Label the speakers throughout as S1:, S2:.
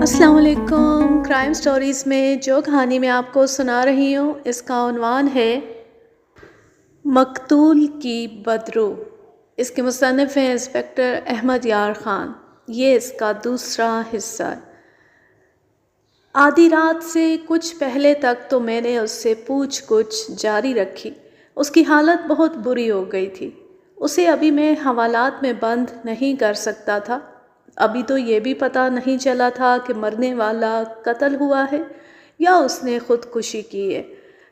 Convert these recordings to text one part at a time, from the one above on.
S1: السلام علیکم۔ Crime stories میں جو کہانی میں آپ کو سنا رہی ہوں اس کا عنوان ہے مقتول کی بدرو۔ اس کے مصنف ہیں انسپکٹر احمد یار خان۔ یہ اس کا دوسرا حصہ ہے۔ آدھی رات سے کچھ پہلے تک تو میں نے اس سے پوچھ گچھ جاری رکھی۔ اس کی حالت بہت بری ہو گئی تھی۔ اسے ابھی میں حوالات میں بند نہیں کر سکتا تھا۔ ابھی تو یہ بھی پتہ نہیں چلا تھا کہ مرنے والا قتل ہوا ہے یا اس نے خودکشی کی ہے۔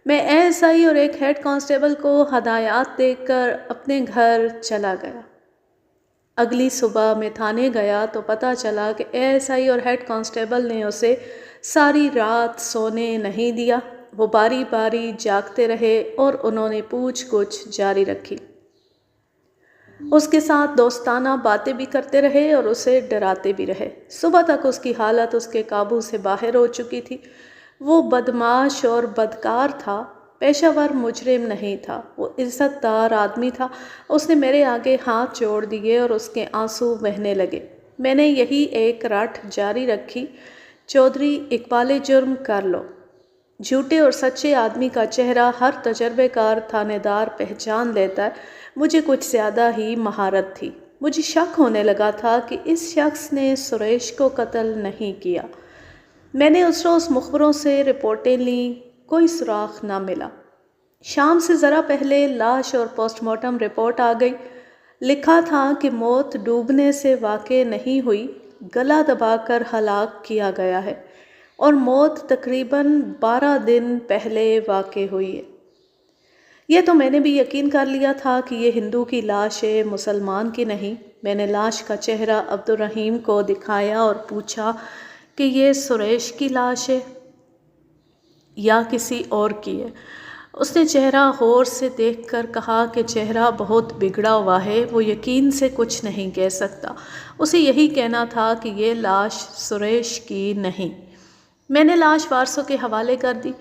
S1: میں ایس آئی اور ایک ہیڈ کانسٹیبل کو ہدایات دے کر اپنے گھر چلا گیا۔ اگلی صبح میں تھانے گیا تو پتہ چلا کہ ایس آئی اور ہیڈ کانسٹیبل نے اسے ساری رات سونے نہیں دیا۔ وہ باری باری جاگتے رہے اور انہوں نے پوچھ گچھ جاری رکھی۔ اس کے ساتھ دوستانہ باتیں بھی کرتے رہے اور اسے ڈراتے بھی رہے۔ صبح تک اس کی حالت اس کے قابو سے باہر ہو چکی تھی۔ وہ بدمعاش اور بدکار تھا، پیشہ ور مجرم نہیں تھا، وہ عزت دار آدمی تھا۔ اس نے میرے آگے ہاتھ جوڑ دیے اور اس کے آنسو بہنے لگے۔ میں نے یہی ایک رٹ جاری رکھی، چودھری اقبال جرم کر لو۔ جھوٹے اور سچے آدمی کا چہرہ ہر تجربے کار تھانے دار پہچان لیتا ہے۔ مجھے کچھ زیادہ ہی مہارت تھی۔ مجھے شک ہونے لگا تھا کہ اس شخص نے سریش کو قتل نہیں کیا۔ میں نے اس روز مخبروں سے رپورٹیں لیں، کوئی سراغ نہ ملا۔ شام سے ذرا پہلے لاش اور پوسٹ مارٹم رپورٹ آ گئی۔ لکھا تھا کہ موت ڈوبنے سے واقع نہیں ہوئی، گلا دبا کر ہلاک کیا گیا ہے اور موت تقریباً 12 دن پہلے واقع ہوئی ہے۔ یہ تو میں نے بھی یقین کر لیا تھا کہ یہ ہندو کی لاش ہے، مسلمان کی نہیں۔ میں نے لاش کا چہرہ عبد الرحیم کو دکھایا اور پوچھا کہ یہ سریش کی لاش ہے یا کسی اور کی ہے؟ اس نے چہرہ غور سے دیکھ کر کہا کہ چہرہ بہت بگڑا ہوا ہے، وہ یقین سے کچھ نہیں کہہ سکتا۔ اسے یہی کہنا تھا کہ یہ لاش سریش کی نہیں۔ میں نے لاش وارثوں کے حوالے کر دی۔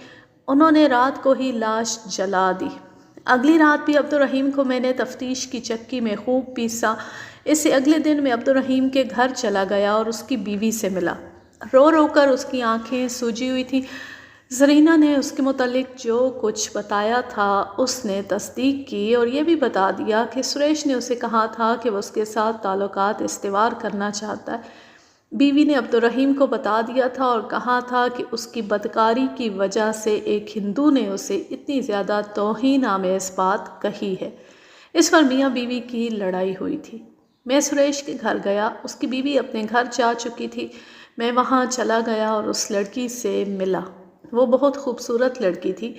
S1: انہوں نے رات کو ہی لاش جلا دی۔ اگلی رات بھی عبد الرحیم کو میں نے تفتیش کی چکی میں خوب پیسا۔ اس سے اگلے دن میں عبد الرحیم کے گھر چلا گیا اور اس کی بیوی سے ملا۔ رو رو کر اس کی آنکھیں سوجی ہوئی تھیں۔ زرینہ نے اس کے متعلق جو کچھ بتایا تھا اس نے تصدیق کی اور یہ بھی بتا دیا کہ سریش نے اسے کہا تھا کہ وہ اس کے ساتھ تعلقات استوار کرنا چاہتا ہے۔ بیوی نے عبد الرحیم کو بتا دیا تھا اور کہا تھا کہ اس کی بدکاری کی وجہ سے ایک ہندو نے اسے اتنی زیادہ توہین آمیز بات کہی ہے۔ اس پر میاں بیوی کی لڑائی ہوئی تھی۔ میں سریش کے گھر گیا، اس کی بیوی اپنے گھر جا چکی تھی۔ میں وہاں چلا گیا اور اس لڑکی سے ملا۔ وہ بہت خوبصورت لڑکی تھی۔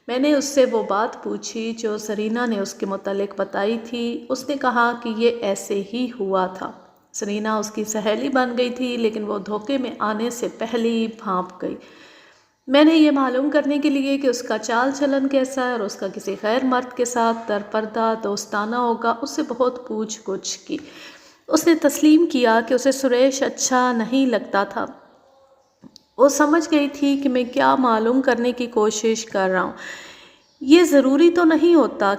S1: میں نے اس سے وہ بات پوچھی جو زرینہ نے اس کے متعلق بتائی تھی۔ اس نے کہا کہ یہ ایسے ہی ہوا تھا۔ زرینہ اس کی سہیلی بن گئی تھی لیکن وہ دھوکے میں آنے سے پہلے ہی بھانپ گئی۔ میں نے یہ معلوم کرنے کے لیے کہ اس کا چال چلن کیسا ہے اور اس کا کسی غیر مرد کے ساتھ در پردہ دوستانہ ہوگا، اس سے بہت پوچھ گچھ کی۔ اس نے تسلیم کیا کہ اسے سریش اچھا نہیں لگتا تھا۔ وہ سمجھ گئی تھی کہ میں کیا معلوم کرنے کی کوشش کر رہا ہوں۔ یہ ضروری تو نہیں ہوتا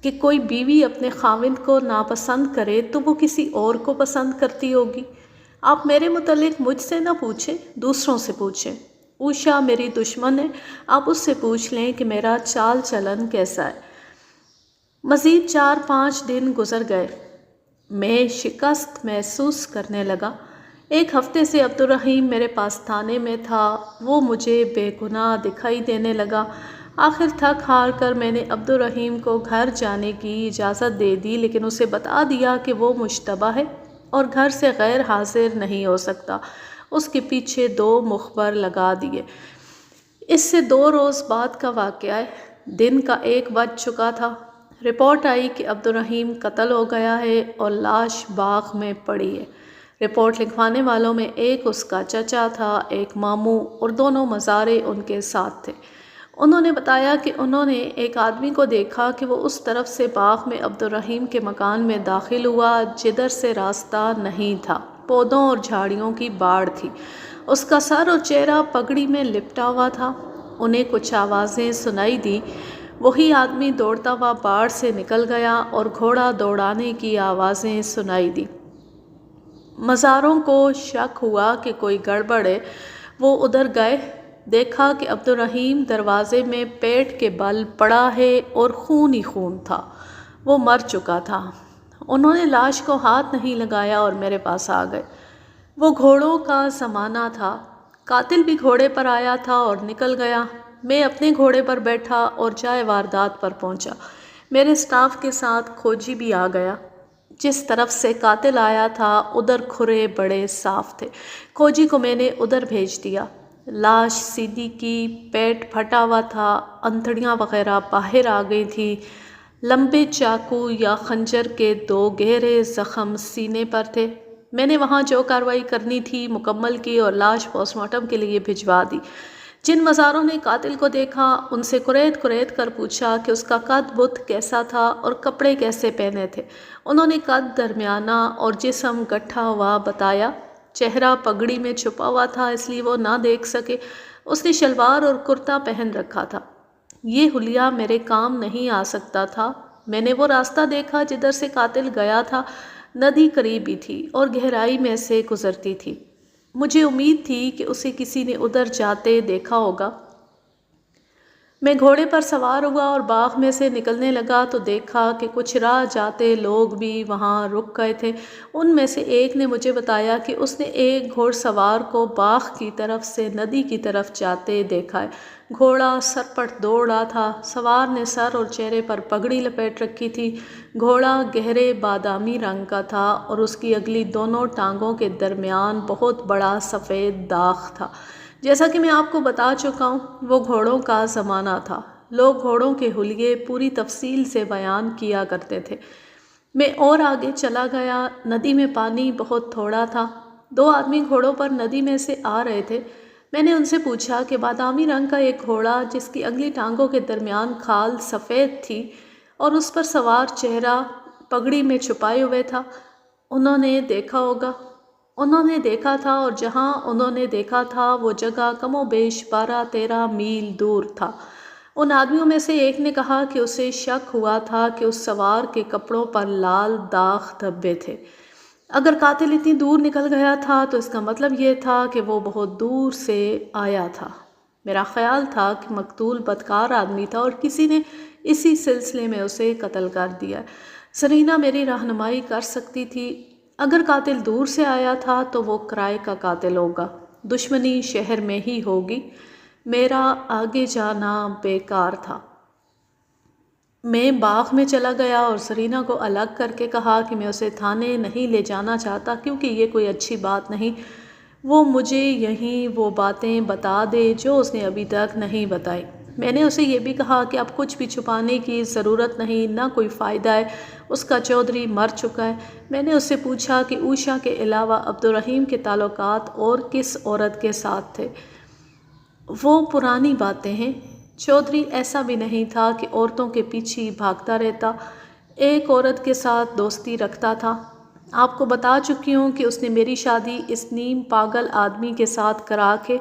S1: کہ کوئی بیوی اپنے خاوند کو ناپسند کرے تو وہ کسی اور کو پسند کرتی ہوگی۔ آپ میرے متعلق مجھ سے نہ پوچھیں، دوسروں سے پوچھیں۔ اوشا میری دشمن ہے، آپ اس سے پوچھ لیں کہ میرا چال چلن کیسا ہے۔ مزید 4-5 دن گزر گئے۔ میں شکست محسوس کرنے لگا۔ ایک ہفتے سے عبد الرحیم میرے پاس تھانے میں تھا۔ وہ مجھے بے گناہ دکھائی دینے لگا۔ آخر تھک ہار کر میں نے عبد الرحیم کو گھر جانے کی اجازت دے دی، لیکن اسے بتا دیا کہ وہ مشتبہ ہے اور گھر سے غیر حاضر نہیں ہو سکتا۔ اس کے پیچھے 2 مخبر لگا دیے۔ اس سے 2 روز بعد کا واقعہ ہے۔ دن کا 1 بج چکا تھا۔ رپورٹ آئی کہ عبد الرحیم قتل ہو گیا ہے اور لاش باغ میں پڑی ہے۔ رپورٹ لکھوانے والوں میں ایک اس کا چچا تھا، ایک ماموں اور دونوں مزارے ان کے ساتھ تھے۔ انہوں نے بتایا کہ انہوں نے ایک آدمی کو دیکھا کہ وہ اس طرف سے باغ میں عبد الرحیم کے مکان میں داخل ہوا جدھر سے راستہ نہیں تھا۔ پودوں اور جھاڑیوں کی باڑ تھی۔ اس کا سر اور چہرہ پگڑی میں لپٹا ہوا تھا۔ انہیں کچھ آوازیں سنائی دیں۔ وہی آدمی دوڑتا ہوا باڑ سے نکل گیا اور گھوڑا دوڑانے کی آوازیں سنائی دی۔ مزاروں کو شک ہوا کہ کوئی گڑبڑ ہے، وہ ادھر گئے، دیکھا کہ عبدالرحیم دروازے میں پیٹ کے بل پڑا ہے اور خون ہی خون تھا، وہ مر چکا تھا۔ انہوں نے لاش کو ہاتھ نہیں لگایا اور میرے پاس آ گئے۔ وہ گھوڑوں کا زمانہ تھا، قاتل بھی گھوڑے پر آیا تھا اور نکل گیا۔ میں اپنے گھوڑے پر بیٹھا اور جائے واردات پر پہنچا۔ میرے سٹاف کے ساتھ کھوجی بھی آ گیا۔ جس طرف سے قاتل آیا تھا ادھر کھرے بڑے صاف تھے، کھوجی کو میں نے ادھر بھیج دیا۔ لاش سیدھی کی، پیٹ پھٹا ہوا تھا، انتڑیاں وغیرہ باہر آ گئی تھی، لمبے چاقو یا خنجر کے 2 گہرے زخم سینے پر تھے۔ میں نے وہاں جو کارروائی کرنی تھی مکمل کی اور لاش پوسٹ مارٹم کے لیے بھجوا دی۔ جن مزاروں نے قاتل کو دیکھا ان سے کریت کریت کر پوچھا کہ اس کا قد بت کیسا تھا اور کپڑے کیسے پہنے تھے۔ انہوں نے قد درمیانہ اور جسم گٹھا ہوا بتایا۔ چہرہ پگڑی میں چھپا ہوا تھا اس لیے وہ نہ دیکھ سکے۔ اس نے شلوار اور کرتا پہن رکھا تھا۔ یہ حلیہ میرے کام نہیں آ سکتا تھا۔ میں نے وہ راستہ دیکھا جدھر سے قاتل گیا تھا، ندی قریب ہی تھی اور گہرائی میں سے گزرتی تھی۔ مجھے امید تھی کہ اسے کسی نے ادھر جاتے دیکھا ہوگا۔ میں گھوڑے پر سوار ہوا اور باغ میں سے نکلنے لگا تو دیکھا کہ کچھ راہ جاتے لوگ بھی وہاں رک گئے تھے۔ ان میں سے ایک نے مجھے بتایا کہ اس نے ایک گھوڑ سوار کو باغ کی طرف سے ندی کی طرف جاتے دیکھا ہے۔ گھوڑا سرپٹ دوڑ رہا تھا، سوار نے سر اور چہرے پر پگڑی لپیٹ رکھی تھی۔ گھوڑا گہرے بادامی رنگ کا تھا اور اس کی اگلی دونوں ٹانگوں کے درمیان بہت بڑا سفید داغ تھا۔ جیسا کہ میں آپ کو بتا چکا ہوں وہ گھوڑوں کا زمانہ تھا، لوگ گھوڑوں کے حلیے پوری تفصیل سے بیان کیا کرتے تھے۔ میں اور آگے چلا گیا، ندی میں پانی بہت تھوڑا تھا، 2 آدمی گھوڑوں پر ندی میں سے آ رہے تھے۔ میں نے ان سے پوچھا کہ بادامی رنگ کا ایک گھوڑا جس کی اگلی ٹانگوں کے درمیان کھال سفید تھی اور اس پر سوار چہرہ پگڑی میں چھپائے ہوئے تھا، انہوں نے دیکھا ہوگا؟ انہوں نے دیکھا تھا اور جہاں انہوں نے دیکھا تھا وہ جگہ کم و بیش 12-13 میل دور تھا۔ ان آدمیوں میں سے ایک نے کہا کہ اسے شک ہوا تھا کہ اس سوار کے کپڑوں پر لال داغ دھبے تھے۔ اگر قاتل اتنی دور نکل گیا تھا تو اس کا مطلب یہ تھا کہ وہ بہت دور سے آیا تھا۔ میرا خیال تھا کہ مقتول بدکار آدمی تھا اور کسی نے اسی سلسلے میں اسے قتل کر دیا۔ سرینا میری رہنمائی کر سکتی تھی۔ اگر قاتل دور سے آیا تھا تو وہ کرائے کا قاتل ہوگا، دشمنی شہر میں ہی ہوگی، میرا آگے جانا بیکار تھا۔ میں باغ میں چلا گیا اور سرینا کو الگ کر کے کہا کہ میں اسے تھانے نہیں لے جانا چاہتا کیونکہ یہ کوئی اچھی بات نہیں، وہ مجھے یہیں وہ باتیں بتا دے جو اس نے ابھی تک نہیں بتائی۔ میں نے اسے یہ بھی کہا کہ اب کچھ بھی چھپانے کی ضرورت نہیں، نہ کوئی فائدہ ہے، اس کا چودھری مر چکا ہے۔ میں نے اس سے پوچھا کہ اوشا کے علاوہ عبدالرحیم کے تعلقات اور کس عورت کے ساتھ تھے؟ وہ پرانی باتیں ہیں، چودھری ایسا بھی نہیں تھا کہ عورتوں کے پیچھے بھاگتا رہتا، ایک عورت کے ساتھ دوستی رکھتا تھا۔ آپ کو بتا چکی ہوں کہ اس نے میری شادی اس نیم پاگل آدمی کے ساتھ کرا کے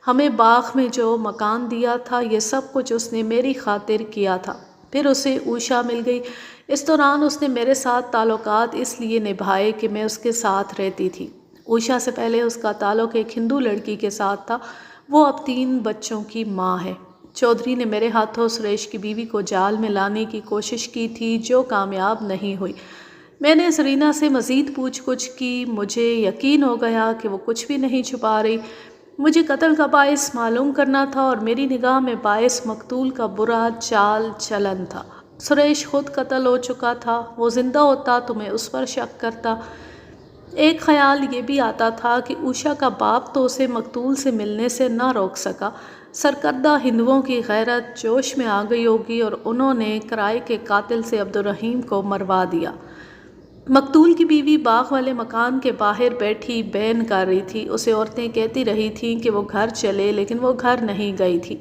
S1: ہمیں باغ میں جو مکان دیا تھا یہ سب کچھ اس نے میری خاطر کیا تھا۔ پھر اسے اوشا مل گئی، اس دوران اس نے میرے ساتھ تعلقات اس لیے نبھائے کہ میں اس کے ساتھ رہتی تھی۔ اوشا سے پہلے اس کا تعلق ایک ہندو لڑکی کے ساتھ تھا، وہ اب 3 بچوں کی ماں ہے۔ چودھری نے میرے ہاتھوں سریش کی بیوی کو جال میں لانے کی کوشش کی تھی جو کامیاب نہیں ہوئی۔ میں نے سرینا سے مزید پوچھ گچھ کی، مجھے یقین ہو گیا کہ وہ کچھ بھی نہیں چھپا رہی۔ مجھے قتل کا باعث معلوم کرنا تھا اور میری نگاہ میں باعث مقتول کا برا چال چلن تھا۔ سریش خود قتل ہو چکا تھا، وہ زندہ ہوتا تو میں اس پر شک کرتا۔ ایک خیال یہ بھی آتا تھا کہ اوشا کا باپ تو اسے مقتول سے ملنے سے نہ روک سکا، سرکردہ ہندوؤں کی غیرت جوش میں آ گئی ہوگی اور انہوں نے کرائے کے قاتل سے عبدالرحیم کو مروا دیا۔ مقتول کی بیوی باغ والے مکان کے باہر بیٹھی بین کر رہی تھی، اسے عورتیں کہتی رہی تھیں کہ وہ گھر چلے لیکن وہ گھر نہیں گئی تھی۔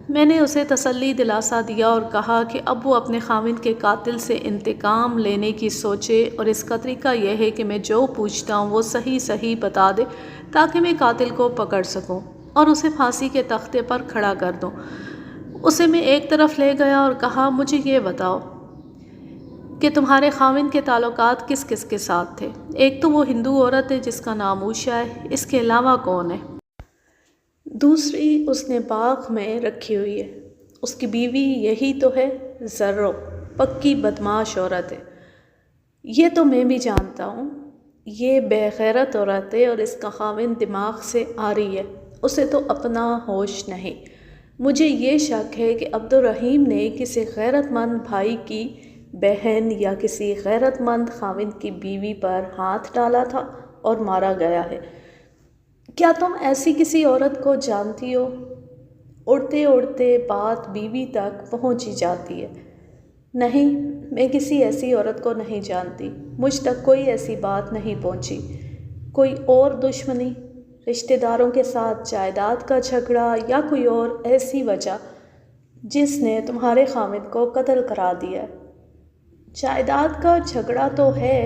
S1: میں نے اسے تسلی دلاسا دیا اور کہا کہ اب وہ اپنے خاوند کے قاتل سے انتقام لینے کی سوچے اور اس کا طریقہ یہ ہے کہ میں جو پوچھتا ہوں وہ صحیح صحیح بتا دے تاکہ میں قاتل کو پکڑ سکوں اور اسے پھانسی کے تختے پر کھڑا کر دوں۔ اسے میں ایک طرف لے گیا اور کہا مجھے یہ بتاؤ کہ تمہارے خاوند کے تعلقات کس کس کے ساتھ تھے؟ ایک تو وہ ہندو عورت ہے جس کا نام اوشا ہے، اس کے علاوہ کون ہے؟ دوسری اس نے باغ میں رکھی ہوئی ہے، اس کی بیوی یہی تو ہے، زرو، پکی بدماش عورت ہے۔ یہ تو میں بھی جانتا ہوں، یہ بے غیرت عورت ہے اور اس کا خاوند دماغ سے عاری ہے، اسے تو اپنا ہوش نہیں۔ مجھے یہ شک ہے کہ عبدالرحیم نے کسی غیرت مند بھائی کی بہن یا کسی غیرت مند خاوند کی بیوی پر ہاتھ ڈالا تھا اور مارا گیا ہے۔ کیا تم ایسی کسی عورت کو جانتی ہو؟ اڑتے اڑتے بات بیوی تک پہنچی جاتی ہے۔ نہیں، میں کسی ایسی عورت کو نہیں جانتی، مجھ تک کوئی ایسی بات نہیں پہنچی۔ کوئی اور دشمنی، رشتہ داروں کے ساتھ جائیداد کا جھگڑا یا کوئی اور ایسی وجہ جس نے تمہارے خاوند کو قتل کرا دیا ہے؟ جائیداد کا جھگڑا تو ہے،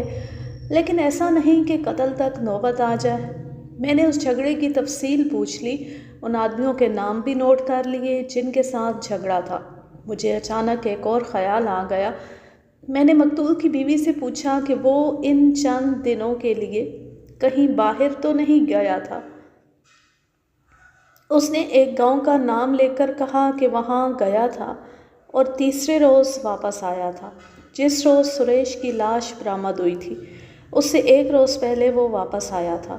S1: لیکن ایسا نہیں کہ قتل تک نوبت آ جائے۔ میں نے اس جھگڑے کی تفصیل پوچھ لی، ان آدمیوں کے نام بھی نوٹ کر لیے جن کے ساتھ جھگڑا تھا۔ مجھے اچانک ایک اور خیال آ گیا۔ میں نے مقتول کی بیوی سے پوچھا کہ وہ ان چند دنوں کے لیے کہیں باہر تو نہیں گیا تھا؟ اس نے ایک گاؤں کا نام لے کر کہا کہ وہاں گیا تھا اور تیسرے روز واپس آیا تھا، جس روز سریش کی لاش برآمد ہوئی تھی، اس سے ایک روز پہلے وہ واپس آیا تھا۔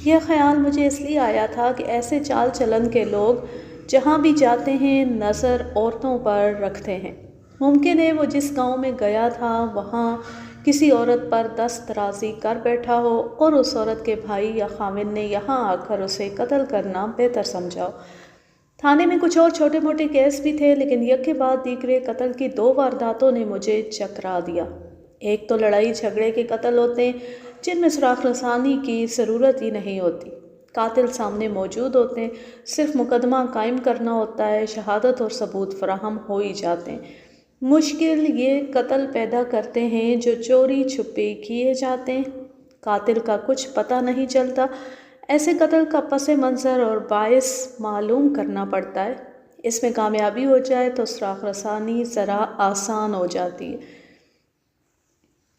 S1: یہ خیال مجھے اس لیے آیا تھا کہ ایسے چال چلن کے لوگ جہاں بھی جاتے ہیں نظر عورتوں پر رکھتے ہیں۔ ممکن ہے وہ جس گاؤں میں گیا تھا وہاں کسی عورت پر دست درازی کر بیٹھا ہو اور اس عورت کے بھائی یا خاوند نے یہاں آ کر اسے قتل کرنا بہتر سمجھا ہو۔ تھانے میں کچھ اور چھوٹے موٹے کیس بھی تھے، لیکن یک کے بعد دیگرے قتل کی 2 وارداتوں نے مجھے چکرا دیا۔ ایک تو لڑائی جھگڑے کے قتل ہوتے ہیں جن میں سراغ رسانی کی ضرورت ہی نہیں ہوتی، قاتل سامنے موجود ہوتے ہیں، صرف مقدمہ قائم کرنا ہوتا ہے، شہادت اور ثبوت فراہم ہو ہی جاتے ہیں۔ مشکل یہ قتل پیدا کرتے ہیں جو چوری چھپے کیے جاتے ہیں، قاتل کا کچھ پتہ نہیں چلتا۔ ایسے قتل کا پس منظر اور باعث معلوم کرنا پڑتا ہے، اس میں کامیابی ہو جائے تو سراغ رسانی ذرا آسان ہو جاتی ہے۔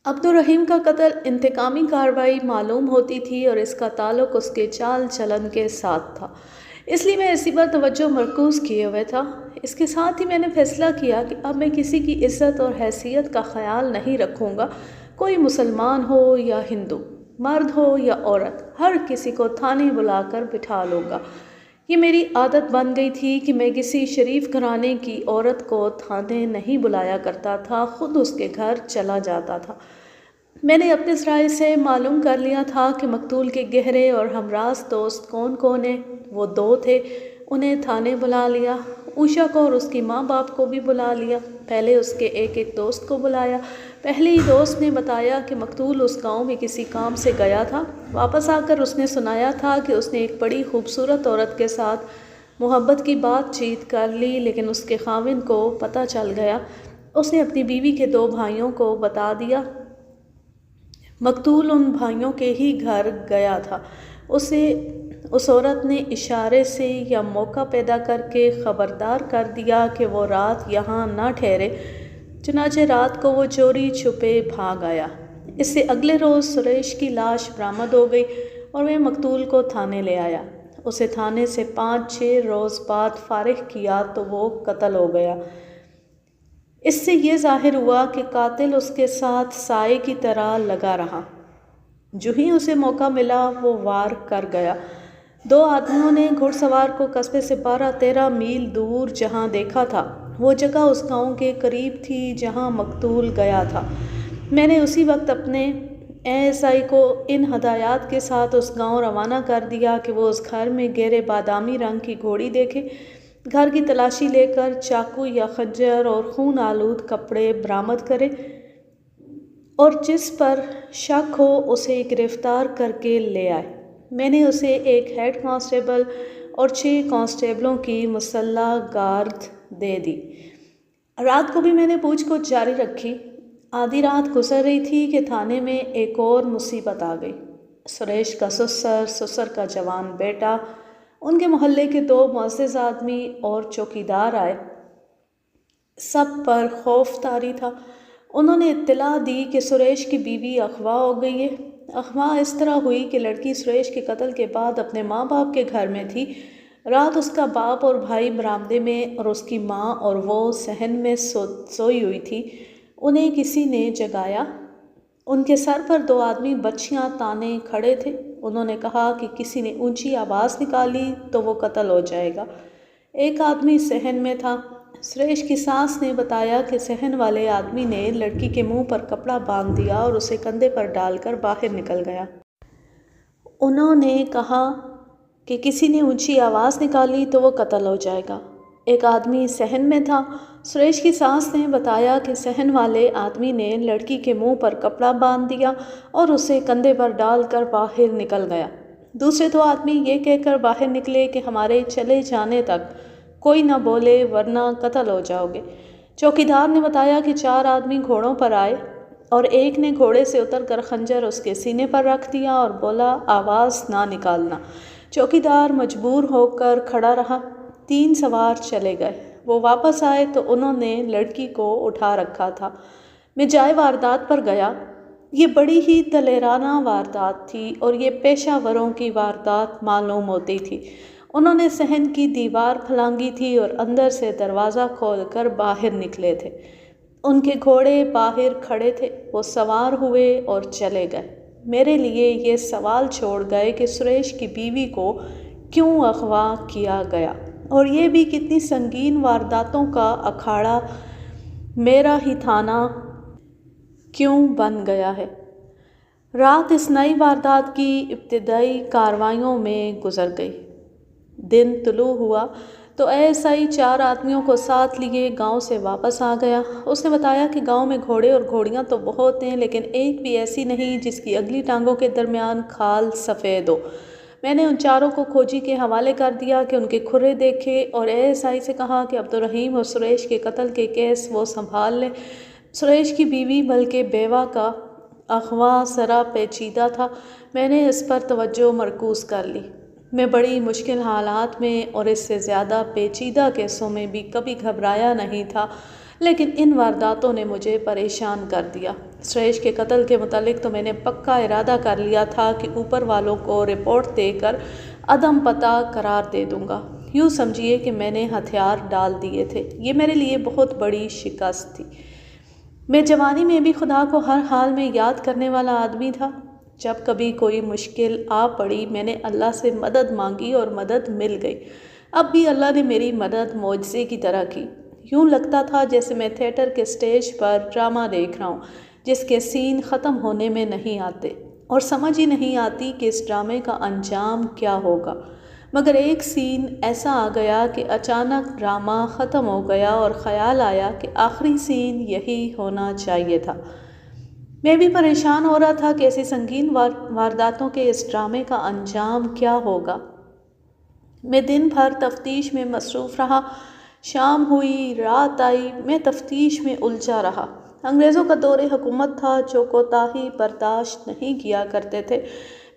S1: عبدالرحیم کا قتل انتقامی کارروائی معلوم ہوتی تھی اور اس کا تعلق اس کے چال چلن کے ساتھ تھا، اس لیے میں اسی پر توجہ مرکوز کیے ہوئے تھا۔ اس کے ساتھ ہی میں نے فیصلہ کیا کہ اب میں کسی کی عزت اور حیثیت کا خیال نہیں رکھوں گا، کوئی مسلمان ہو یا ہندو، مرد ہو یا عورت، ہر کسی کو تھانے بلا کر بٹھا لوں گا۔ یہ میری عادت بن گئی تھی کہ میں کسی شریف گھرانے کی عورت کو تھانے نہیں بلایا کرتا تھا، خود اس کے گھر چلا جاتا تھا۔ میں نے اپنے ذرائع سے معلوم کر لیا تھا کہ مقتول کے گہرے اور ہمراز دوست کون کون ہیں۔ وہ 2 تھے، انہیں تھانے بلا لیا۔ اوشا کو اور اس کی ماں باپ کو بھی بلا لیا۔ پہلے اس کے ایک دوست کو بلایا۔ پہلے ہی دوست نے بتایا کہ مقتول اس گاؤں میں کسی کام سے گیا تھا، واپس آ کر اس نے سنایا تھا کہ اس نے ایک بڑی خوبصورت عورت کے ساتھ محبت کی بات چیت کر لی، لیکن اس کے خاوند کو پتہ چل گیا۔ اس نے اپنی بیوی کے 2 بھائیوں کو بتا دیا۔ مقتول ان بھائیوں کے ہی گھر گیا تھا۔ اسے اس عورت نے اشارے سے یا موقع پیدا کر کے خبردار کر دیا کہ وہ رات یہاں نہ ٹھہرے، چنانچہ رات کو وہ چوری چھپے بھاگ آیا۔ اس سے اگلے روز سریش کی لاش برآمد ہو گئی اور وہ مقتول کو تھانے لے آیا۔ اسے تھانے سے 5-6 روز بعد فارغ کیا تو وہ قتل ہو گیا۔ اس سے یہ ظاہر ہوا کہ قاتل اس کے ساتھ سائے کی طرح لگا رہا، جو ہی اسے موقع ملا وہ وار کر گیا۔ 2 آدمیوں نے گھڑ سوار کو قصبے سے 12-13 میل دور جہاں دیکھا تھا، وہ جگہ اس گاؤں کے قریب تھی جہاں مقتول گیا تھا۔ میں نے اسی وقت اپنے ASI کو ان ہدایات کے ساتھ اس گاؤں روانہ کر دیا کہ وہ اس گھر میں گہرے بادامی رنگ کی گھوڑی دیکھے، گھر کی تلاشی لے کر چاقو یا خنجر اور خون آلود کپڑے برآمد کرے اور جس پر شک ہو اسے گرفتار کر کے لے آئے۔ میں نے اسے ایک ہیڈ کانسٹیبل اور 6 کانسٹیبلوں کی مسلح گارد دے دی۔ رات کو بھی میں نے پوچھ گچھ جاری رکھی۔ آدھی رات گزر رہی تھی کہ تھانے میں ایک اور مصیبت آ گئی۔ سریش کا سسر کا جوان بیٹا، ان کے محلے کے 2 معزز آدمی اور چوکیدار آئے۔ سب پر خوف طاری تھا۔ انہوں نے اطلاع دی کہ سریش کی بیوی اغوا ہو گئی ہے۔ اغوا اس طرح ہوئی کہ لڑکی سریش کے قتل کے بعد اپنے ماں باپ کے گھر میں تھی۔ رات اس کا باپ اور بھائی برآمدے میں اور اس کی ماں اور وہ صحن میں سوئی ہوئی تھی۔ انہیں کسی نے جگایا۔ ان کے سر پر 2 آدمی بچیاں تانے کھڑے تھے۔ انہوں نے کہا کہ کسی نے اونچی آواز نکالی تو وہ قتل ہو جائے گا۔ ایک آدمی صحن میں تھا۔ سریش کی ساس نے بتایا کہ صحن والے آدمی نے لڑکی کے منہ پر کپڑا باندھ دیا اور اسے کندھے پر ڈال کر باہر نکل گیا۔ انہوں نے کہا کہ کسی نے اونچی آواز نکالی تو وہ قتل ہو جائے گا۔ ایک آدمی صحن میں تھا۔ سریش کی ساس نے بتایا کہ صحن والے آدمی نے لڑکی کے منہ پر کپڑا باندھ دیا اور اسے کندھے پر ڈال کر باہر نکل گیا۔ دوسرے 2 آدمی یہ کہہ کر باہر نکلے کہ ہمارے چلے جانے تک کوئی نہ بولے ورنہ قتل ہو جاؤ گے۔ چوکیدار نے بتایا کہ 4 آدمی گھوڑوں پر آئے اور ایک نے گھوڑے سے اتر کر خنجر اس کے سینے پر رکھ دیا اور بولا آواز نہ نکالنا۔ چوکیدار مجبور ہو کر کھڑا رہا۔ 3 سوار چلے گئے۔ وہ واپس آئے تو انہوں نے لڑکی کو اٹھا رکھا تھا۔ میں جائے واردات پر گیا۔ یہ بڑی ہی دلیرانہ واردات تھی اور یہ پیشہ وروں کی واردات معلوم ہوتی تھی۔ انہوں نے صحن کی دیوار پھلانگی تھی اور اندر سے دروازہ کھول کر باہر نکلے تھے۔ ان کے گھوڑے باہر کھڑے تھے۔ وہ سوار ہوئے اور چلے گئے۔ میرے لیے یہ سوال چھوڑ گئے کہ سریش کی بیوی کو کیوں اغوا کیا گیا اور یہ بھی کتنی سنگین وارداتوں کا اکھاڑا میرا ہی تھانہ کیوں بن گیا ہے۔ رات اس نئی واردات کی ابتدائی کارروائیوں میں گزر گئی۔ دن طلوع ہوا تو ASI 4 آدمیوں کو ساتھ لیے گاؤں سے واپس آ گیا۔ اس نے بتایا کہ گاؤں میں گھوڑے اور گھوڑیاں تو بہت ہیں لیکن ایک بھی ایسی نہیں جس کی اگلی ٹانگوں کے درمیان کھال سفید ہو۔ میں نے ان 4 کو کھوجی کے حوالے کر دیا کہ ان کے کھرے دیکھے اور ASI سے کہا کہ عبدالرحیم اور سریش کے قتل کے کیس وہ سنبھال لیں۔ سریش کی بیوی بلکہ بیوہ کا اغوا ذرا پیچیدہ تھا۔ میں نے اس پر توجہ مرکوز کر لی۔ میں بڑی مشکل حالات میں اور اس سے زیادہ پیچیدہ کیسوں میں بھی کبھی گھبرایا نہیں تھا لیکن ان وارداتوں نے مجھے پریشان کر دیا۔ سریش کے قتل کے متعلق تو میں نے پکا ارادہ کر لیا تھا کہ اوپر والوں کو رپورٹ دے کر عدم پتہ قرار دے دوں گا۔ یوں سمجھیے کہ میں نے ہتھیار ڈال دیے تھے۔ یہ میرے لیے بہت بڑی شکست تھی۔ میں جوانی میں بھی خدا کو ہر حال میں یاد کرنے والا آدمی تھا۔ جب کبھی کوئی مشکل آ پڑی میں نے اللہ سے مدد مانگی اور مدد مل گئی۔ اب بھی اللہ نے میری مدد معجزے کی طرح کی۔ یوں لگتا تھا جیسے میں تھیٹر کے سٹیج پر ڈرامہ دیکھ رہا ہوں جس کے سین ختم ہونے میں نہیں آتے اور سمجھ ہی نہیں آتی کہ اس ڈرامے کا انجام کیا ہوگا، مگر ایک سین ایسا آ گیا کہ اچانک ڈرامہ ختم ہو گیا اور خیال آیا کہ آخری سین یہی ہونا چاہیے تھا۔ میں بھی پریشان ہو رہا تھا کہ ایسی سنگین وارداتوں کے اس ڈرامے کا انجام کیا ہوگا۔ میں دن بھر تفتیش میں مصروف رہا۔ شام ہوئی، رات آئی، میں تفتیش میں الجھا رہا۔ انگریزوں کا دور حکومت تھا جو کوتاہی برداشت نہیں کیا کرتے تھے۔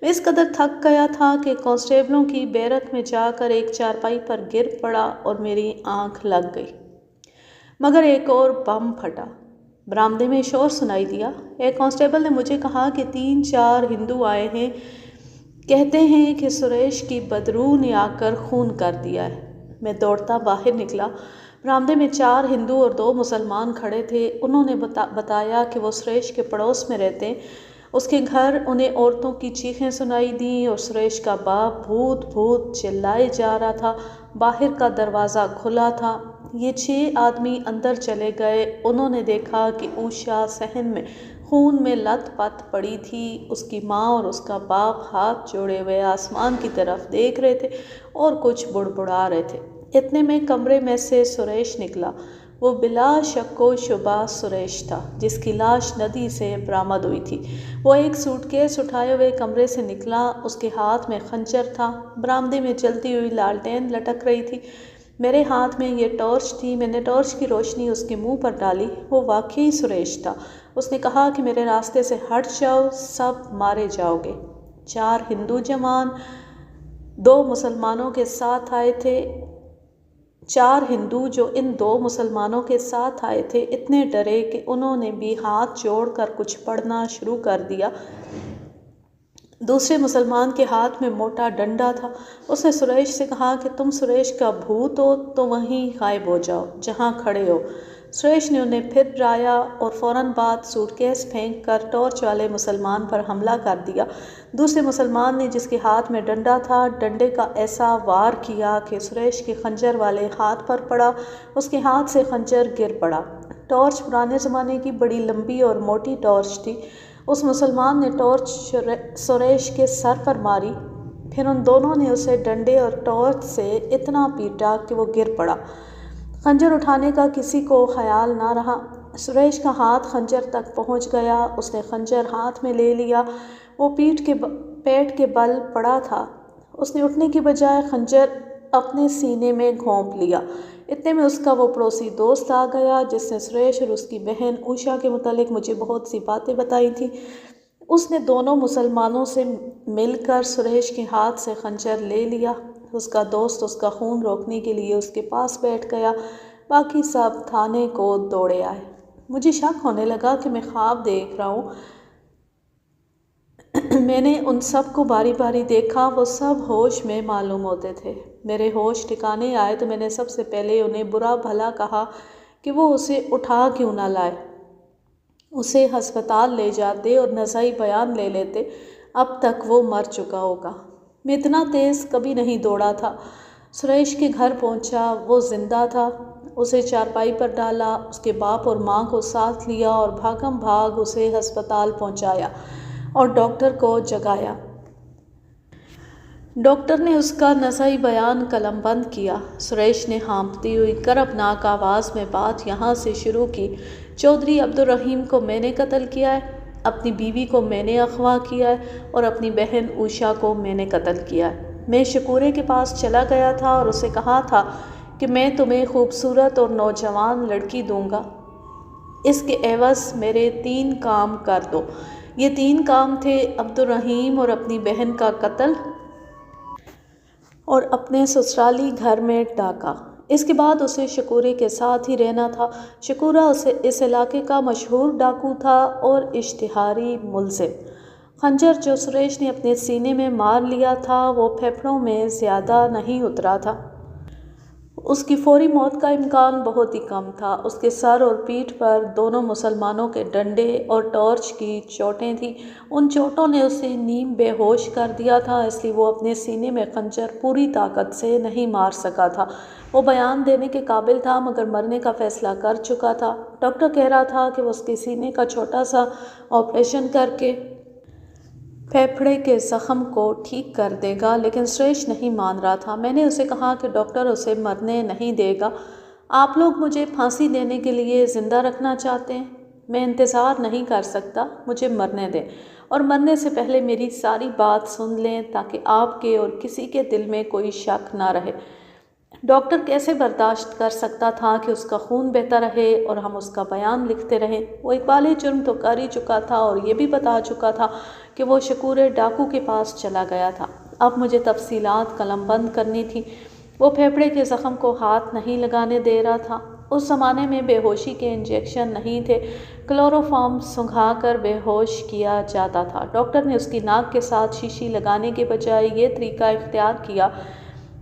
S1: میں اس قدر تھک گیا تھا کہ کانسٹیبلوں کی بیرک میں جا کر ایک چارپائی پر گر پڑا اور میری آنکھ لگ گئی۔ مگر ایک اور بم پھٹا۔ برآمدے میں شور سنائی دیا۔ ایک کانسٹیبل نے مجھے کہا کہ 3-4 ہندو آئے ہیں، کہتے ہیں کہ سریش کی بدرو نے آ کر خون کر دیا ہے۔ میں دوڑتا باہر نکلا۔ برآمدے میں 4 ہندو اور 2 مسلمان کھڑے تھے۔ انہوں نے بتایا کہ وہ سریش کے پڑوس میں رہتے ہیں۔ اس کے گھر انہیں عورتوں کی چیخیں سنائی دیں اور سریش کا باپ بھوت بھوت چلائے جا رہا تھا۔ باہر کا دروازہ کھلا تھا۔ یہ 6 آدمی اندر چلے گئے۔ انہوں نے دیکھا کہ اوشا صحن میں خون میں لت پت پڑی تھی۔ اس کی ماں اور اس کا باپ ہاتھ جوڑے ہوئے آسمان کی طرف دیکھ رہے تھے اور کچھ بڑبڑا رہے تھے۔ اتنے میں کمرے میں سے سریش نکلا۔ وہ بلا شک و شبہ سریش تھا جس کی لاش ندی سے برآمد ہوئی تھی۔ وہ ایک سوٹ کیس اٹھائے ہوئے کمرے سے نکلا۔ اس کے ہاتھ میں خنجر تھا۔ برآمدے میں جلتی ہوئی لالٹین لٹک رہی تھی۔ میرے ہاتھ میں یہ ٹارچ تھی۔ میں نے ٹارچ کی روشنی اس کے منہ پر ڈالی۔ وہ واقعی سریش تھا۔ اس نے کہا کہ میرے راستے سے ہٹ جاؤ، سب مارے جاؤ گے۔ 4 ہندو جوان 2 مسلمانوں کے ساتھ آئے تھے۔ 4 ہندو جو ان 2 مسلمانوں کے ساتھ آئے تھے اتنے ڈرے کہ انہوں نے بھی ہاتھ جوڑ کر کچھ پڑھنا شروع کر دیا۔ دوسرے مسلمان کے ہاتھ میں موٹا ڈنڈا تھا۔ اس نے سریش سے کہا کہ تم سریش کا بھوت ہو تو وہیں غائب ہو جاؤ جہاں کھڑے ہو۔ سریش نے انہیں پھر ڈرایا اور فوراً بعد سوٹ کیس پھینک کر ٹارچ والے مسلمان پر حملہ کر دیا۔ دوسرے مسلمان نے جس کے ہاتھ میں ڈنڈا تھا ڈنڈے کا ایسا وار کیا کہ سریش کے خنجر والے ہاتھ پر پڑا، اس کے ہاتھ سے خنجر گر پڑا۔ ٹارچ پرانے زمانے کی بڑی لمبی اور موٹی ٹارچ تھی۔ اس مسلمان نے ٹارچ سریش کے سر پر ماری، پھر ان دونوں نے اسے ڈنڈے اور ٹارچ سے اتنا پیٹا کہ وہ گر پڑا۔ خنجر اٹھانے کا کسی کو خیال نہ رہا۔ سریش کا ہاتھ خنجر تک پہنچ گیا، اس نے خنجر ہاتھ میں لے لیا۔ وہ پیٹ کے بل پڑا تھا۔ اس نے اٹھنے کی بجائے خنجر اپنے سینے میں گھونپ لیا۔ اتنے میں اس کا وہ پڑوسی دوست آ گیا جس نے سریش اور اس کی بہن اوشا کے متعلق مجھے بہت سی باتیں بتائی تھیں۔ اس نے دونوں مسلمانوں سے مل کر سریش کے ہاتھ سے خنجر لے لیا۔ اس کا دوست اس کا خون روکنے کے لیے اس کے پاس بیٹھ گیا۔ باقی سب تھانے کو دوڑے آئے۔ مجھے شک ہونے لگا کہ میں خواب دیکھ رہا ہوں۔ میں نے ان سب کو باری باری دیکھا، وہ سب ہوش میں معلوم ہوتے تھے۔ میرے ہوش ٹھکانے آئے تو میں نے سب سے پہلے انہیں برا بھلا کہا کہ وہ اسے اٹھا کیوں نہ لائے، اسے ہسپتال لے جاتے اور نزاعی بیان لے لیتے، اب تک وہ مر چکا ہوگا۔ میں اتنا تیز کبھی نہیں دوڑا تھا۔ سریش کے گھر پہنچا، وہ زندہ تھا۔ اسے چارپائی پر ڈالا، اس کے باپ اور ماں کو ساتھ لیا اور بھاگم بھاگ اسے ہسپتال پہنچایا اور ڈاکٹر کو جگایا۔ ڈاکٹر نے اس کا نزاعی بیان قلم بند کیا۔ سریش نے ہانپتی ہوئی کربناک آواز میں بات یہاں سے شروع کی۔ چودھری عبدالرحیم کو میں نے قتل کیا ہے، اپنی بیوی کو میں نے اغوا کیا ہے اور اپنی بہن اوشا کو میں نے قتل کیا ہے۔ میں شکورے کے پاس چلا گیا تھا اور اسے کہا تھا کہ میں تمہیں خوبصورت اور نوجوان لڑکی دوں گا، اس کے عوض میرے 3 کام کر دو۔ یہ 3 کام تھے: عبدالرحیم اور اپنی بہن کا قتل اور اپنے سسرالی گھر میں ڈاکہ۔ اس کے بعد اسے شکورے کے ساتھ ہی رہنا تھا۔ شکورہ اس علاقے کا مشہور ڈاکو تھا اور اشتہاری ملزم۔ خنجر جو سریش نے اپنے سینے میں مار لیا تھا وہ پھیپھڑوں میں زیادہ نہیں اترا تھا۔ اس کی فوری موت کا امکان بہت ہی کم تھا۔ اس کے سر اور پیٹھ پر دونوں مسلمانوں کے ڈنڈے اور ٹارچ کی چوٹیں تھیں۔ ان چوٹوں نے اسے نیم بے ہوش کر دیا تھا، اس لیے وہ اپنے سینے میں خنجر پوری طاقت سے نہیں مار سکا تھا۔ وہ بیان دینے کے قابل تھا مگر مرنے کا فیصلہ کر چکا تھا۔ ڈاکٹر کہہ رہا تھا کہ وہ اس کے سینے کا چھوٹا سا آپریشن کر کے پھیپھڑے کے زخم کو ٹھیک کر دے گا، لیکن سریش نہیں مان رہا تھا۔ میں نے اسے کہا کہ ڈاکٹر اسے مرنے نہیں دے گا۔ آپ لوگ مجھے پھانسی دینے کے لیے زندہ رکھنا چاہتے ہیں؟ میں انتظار نہیں کر سکتا، مجھے مرنے دیں، اور مرنے سے پہلے میری ساری بات سن لیں تاکہ آپ کے اور کسی کے دل میں کوئی شک نہ رہے۔ ڈاکٹر کیسے برداشت کر سکتا تھا کہ اس کا خون بہتا رہے اور ہم اس کا بیان لکھتے رہیں؟ وہ اقبال جرم تو کر ہی چکا تھا اور یہ بھی بتا چکا تھا کہ وہ شکورے ڈاکو کے پاس چلا گیا تھا۔ اب مجھے تفصیلات قلم بند کرنی تھی۔ وہ پھیپھڑے کے زخم کو ہاتھ نہیں لگانے دے رہا تھا۔ اس زمانے میں بے ہوشی کے انجیکشن نہیں تھے، کلوروفارم سنگھا کر بے ہوش کیا جاتا تھا۔ ڈاکٹر نے اس کی ناک کے ساتھ شیشی لگانے کے بجائے یہ طریقہ اختیار کیا